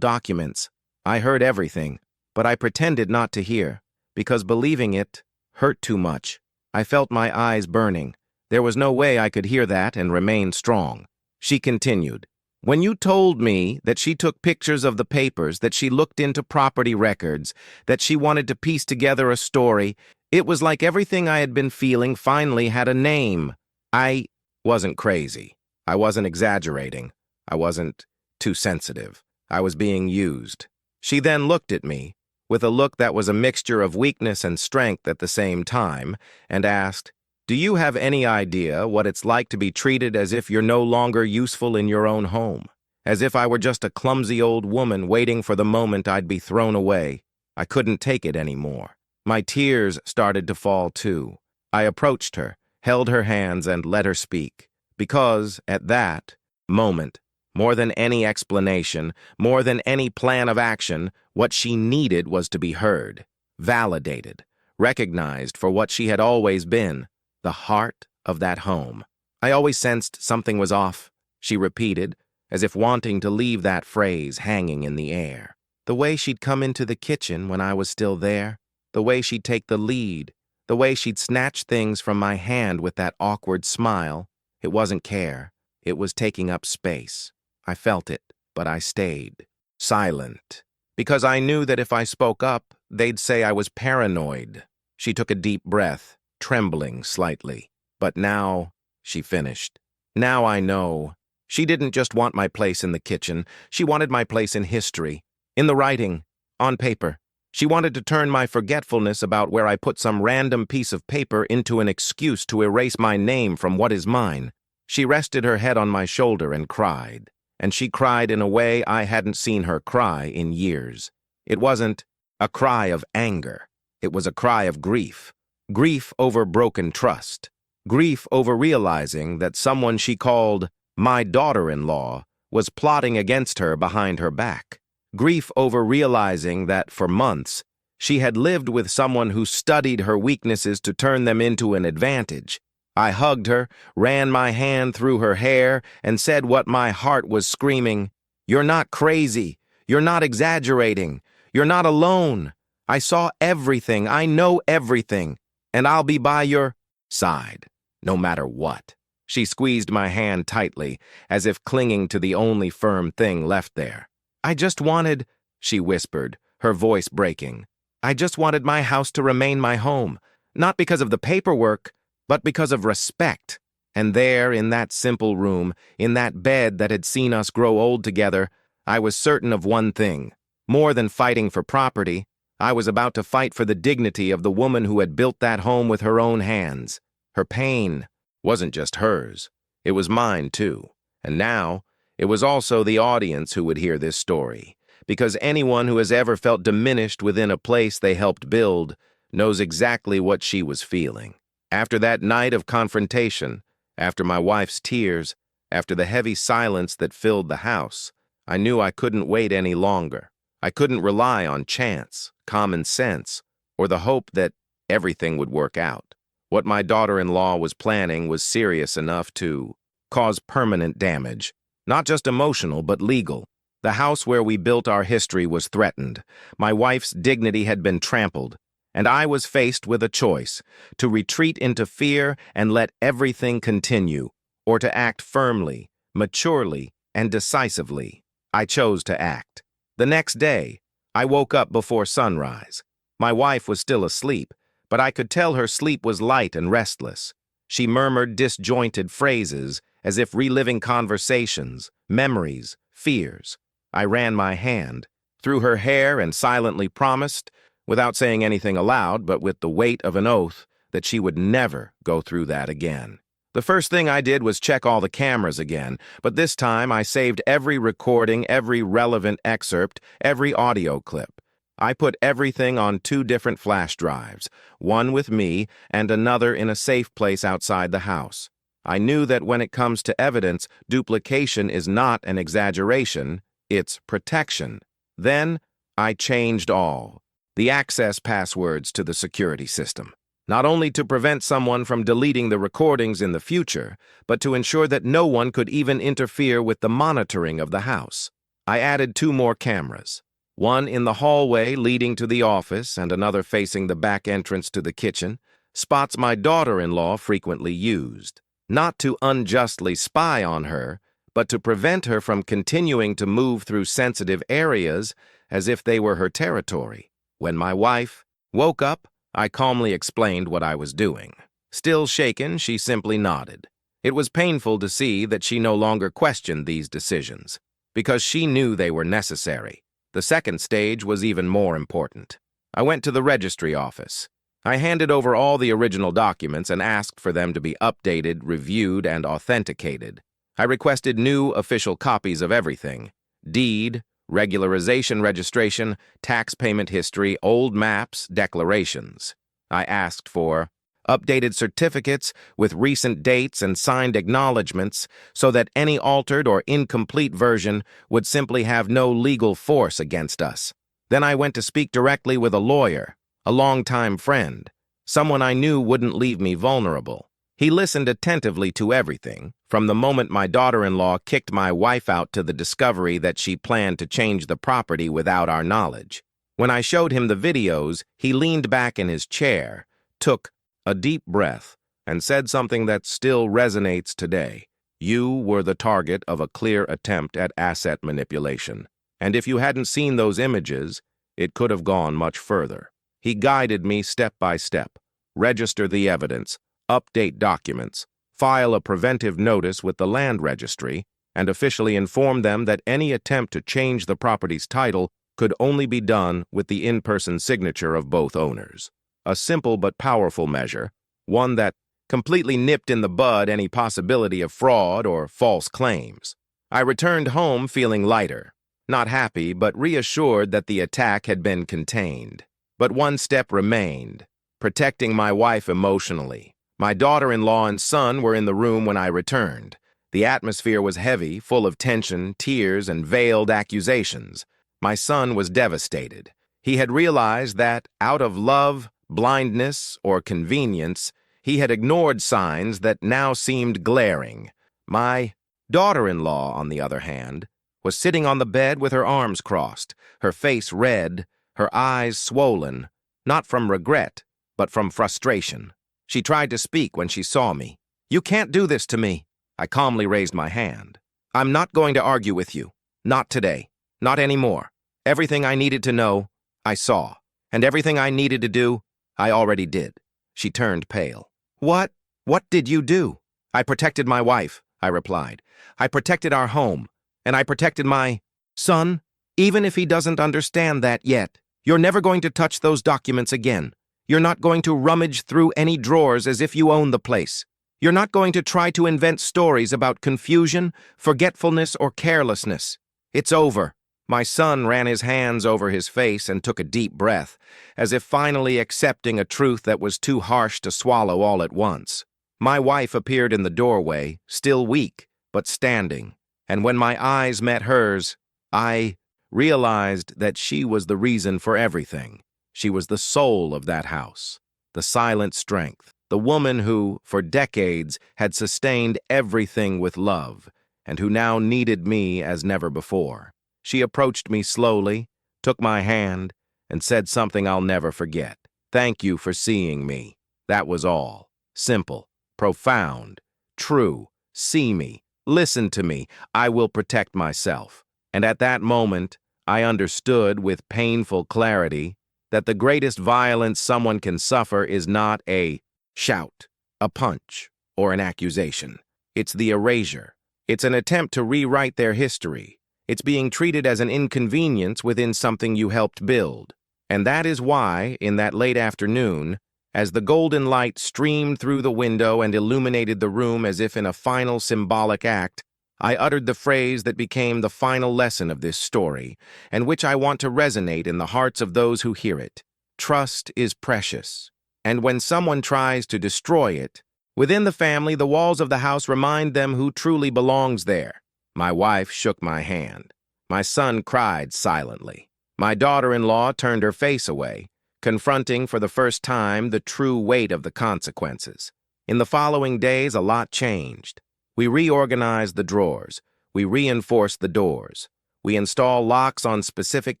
documents. I heard everything, but I pretended not to hear, because believing it hurt too much. I felt my eyes burning. There was no way I could hear that and remain strong. She continued, when you told me that she took pictures of the papers, that she looked into property records, that she wanted to piece together a story, it was like everything I had been feeling finally had a name. I wasn't crazy. I wasn't exaggerating. I wasn't too sensitive. I was being used. She then looked at me, with a look that was a mixture of weakness and strength at the same time, and asked, do you have any idea what it's like to be treated as if you're no longer useful in your own home? As if I were just a clumsy old woman waiting for the moment I'd be thrown away. I couldn't take it anymore. My tears started to fall too. I approached her, held her hands, and let her speak. Because, at that moment, more than any explanation, more than any plan of action, what she needed was to be heard, validated, recognized for what she had always been, the heart of that home. I always sensed something was off, she repeated, as if wanting to leave that phrase hanging in the air. The way she'd come into the kitchen when I was still there, the way she'd take the lead, the way she'd snatch things from my hand with that awkward smile. It wasn't care. It was taking up space. I felt it, but I stayed silent, because I knew that if I spoke up, they'd say I was paranoid. She took a deep breath, trembling slightly. But now, she finished. Now I know. She didn't just want my place in the kitchen. She wanted my place in history, in the writing, on paper. She wanted to turn my forgetfulness about where I put some random piece of paper into an excuse to erase my name from what is mine. She rested her head on my shoulder and cried. And she cried in a way I hadn't seen her cry in years. It wasn't a cry of anger. It was a cry of grief. Grief over broken trust. Grief over realizing that someone she called my daughter-in-law was plotting against her behind her back. Grief over realizing that, for months, she had lived with someone who studied her weaknesses to turn them into an advantage. I hugged her, ran my hand through her hair, and said what my heart was screaming, You're not crazy. You're not exaggerating. You're not alone. I saw everything. I know everything. And I'll be by your side, no matter what." She squeezed my hand tightly, as if clinging to the only firm thing left there. "I just wanted," she whispered, her voice breaking. "I just wanted my house to remain my home, not because of the paperwork, but because of respect." And there, in that simple room, in that bed that had seen us grow old together, I was certain of one thing. More than fighting for property, I was about to fight for the dignity of the woman who had built that home with her own hands. Her pain wasn't just hers. It was mine, too. And now, it was also the audience who would hear this story, because anyone who has ever felt diminished within a place they helped build knows exactly what she was feeling. After that night of confrontation, after my wife's tears, after the heavy silence that filled the house, I knew I couldn't wait any longer. I couldn't rely on chance, common sense, or the hope that everything would work out. What my daughter-in-law was planning was serious enough to cause permanent damage, not just emotional but legal. The house where we built our history was threatened. My wife's dignity had been trampled, and I was faced with a choice: to retreat into fear and let everything continue, or to act firmly, maturely, and decisively. I chose to act. The next day, I woke up before sunrise. My wife was still asleep, but I could tell her sleep was light and restless. She murmured disjointed phrases, as if reliving conversations, memories, fears. I ran my hand through her hair and silently promised, without saying anything aloud but with the weight of an oath, that she would never go through that again. The first thing I did was check all the cameras again, but this time I saved every recording, every relevant excerpt, every audio clip. I put everything on 2 different flash drives, one with me and another in a safe place outside the house. I knew that when it comes to evidence, duplication is not an exaggeration, it's protection. Then I changed all: the access passwords to the security system. Not only to prevent someone from deleting the recordings in the future, but to ensure that no one could even interfere with the monitoring of the house. I added 2 more cameras, one in the hallway leading to the office and another facing the back entrance to the kitchen, spots my daughter-in-law frequently used. Not to unjustly spy on her, but to prevent her from continuing to move through sensitive areas as if they were her territory. When my wife woke up, I calmly explained what I was doing. Still shaken, she simply nodded. It was painful to see that she no longer questioned these decisions, because she knew they were necessary. The second stage was even more important. I went to the registry office. I handed over all the original documents and asked for them to be updated, reviewed, and authenticated. I requested new official copies of everything: deed, regularization registration, tax payment history, old maps, declarations. I asked for updated certificates with recent dates and signed acknowledgments so that any altered or incomplete version would simply have no legal force against us. Then I went to speak directly with a lawyer, a longtime friend, someone I knew wouldn't leave me vulnerable. He listened attentively to everything, from the moment my daughter-in-law kicked my wife out to the discovery that she planned to change the property without our knowledge. When I showed him the videos, he leaned back in his chair, took a deep breath, and said something that still resonates today. "You were the target of a clear attempt at asset manipulation, and if you hadn't seen those images, it could have gone much further." He guided me step by step: register the evidence, update documents, file a preventive notice with the land registry, and officially inform them that any attempt to change the property's title could only be done with the in-person signature of both owners. A simple but powerful measure, one that completely nipped in the bud any possibility of fraud or false claims. I returned home feeling lighter, not happy but reassured that the attack had been contained. But one step remained: protecting my wife emotionally. My daughter-in-law and son were in the room when I returned. The atmosphere was heavy, full of tension, tears, and veiled accusations. My son was devastated. He had realized that, out of love, blindness, or convenience, he had ignored signs that now seemed glaring. My daughter-in-law, on the other hand, was sitting on the bed with her arms crossed, her face red, her eyes swollen, not from regret, but from frustration. She tried to speak when she saw me. "You can't do this to me." I calmly raised my hand. "I'm not going to argue with you. Not today. Not anymore. Everything I needed to know, I saw. And everything I needed to do, I already did." She turned pale. "What? What did you do?" "I protected my wife," I replied. "I protected our home. And I protected my son. Even if he doesn't understand that yet, you're never going to touch those documents again. You're not going to rummage through any drawers as if you own the place. You're not going to try to invent stories about confusion, forgetfulness, or carelessness. It's over." My son ran his hands over his face and took a deep breath, as if finally accepting a truth that was too harsh to swallow all at once. My wife appeared in the doorway, still weak, but standing, and when my eyes met hers, I realized that she was the reason for everything. She was the soul of that house, the silent strength, the woman who, for decades, had sustained everything with love, and who now needed me as never before. She approached me slowly, took my hand, and said something I'll never forget. "Thank you for seeing me." That was all. Simple, profound, true. See me, listen to me. I will protect myself. And at that moment, I understood with painful clarity that the greatest violence someone can suffer is not a shout, a punch, or an accusation. It's the erasure. It's an attempt to rewrite their history. It's being treated as an inconvenience within something you helped build. And that is why, in that late afternoon, as the golden light streamed through the window and illuminated the room as if in a final symbolic act, I uttered the phrase that became the final lesson of this story, and which I want to resonate in the hearts of those who hear it. Trust is precious. And when someone tries to destroy it, within the family, the walls of the house remind them who truly belongs there. My wife shook my hand. My son cried silently. My daughter-in-law turned her face away, confronting for the first time the true weight of the consequences. In the following days, a lot changed. We reorganized the drawers. We reinforced the doors. We installed locks on specific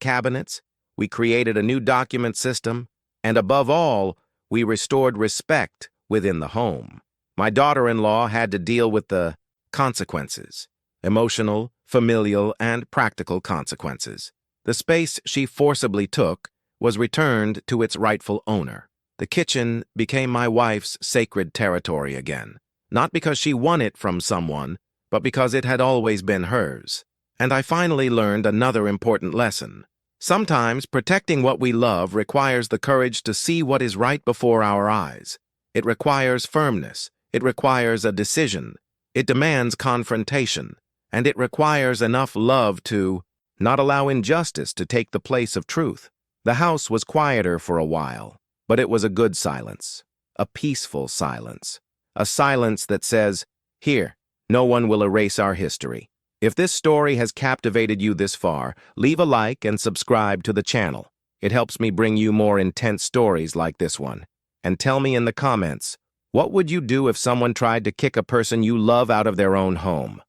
cabinets. We created a new document system. And above all, we restored respect within the home. My daughter-in-law had to deal with the consequences. Emotional, familial, and practical consequences. The space she forcibly took was returned to its rightful owner. The kitchen became my wife's sacred territory again, not because she won it from someone, but because it had always been hers. And I finally learned another important lesson. Sometimes protecting what we love requires the courage to see what is right before our eyes. It requires firmness. It requires a decision. It demands confrontation. And it requires enough love to not allow injustice to take the place of truth. The house was quieter for a while, but it was a good silence, a peaceful silence, a silence that says, "Here, no one will erase our history." If this story has captivated you this far, leave a like and subscribe to the channel. It helps me bring you more intense stories like this one. And tell me in the comments, what would you do if someone tried to kick a person you love out of their own home?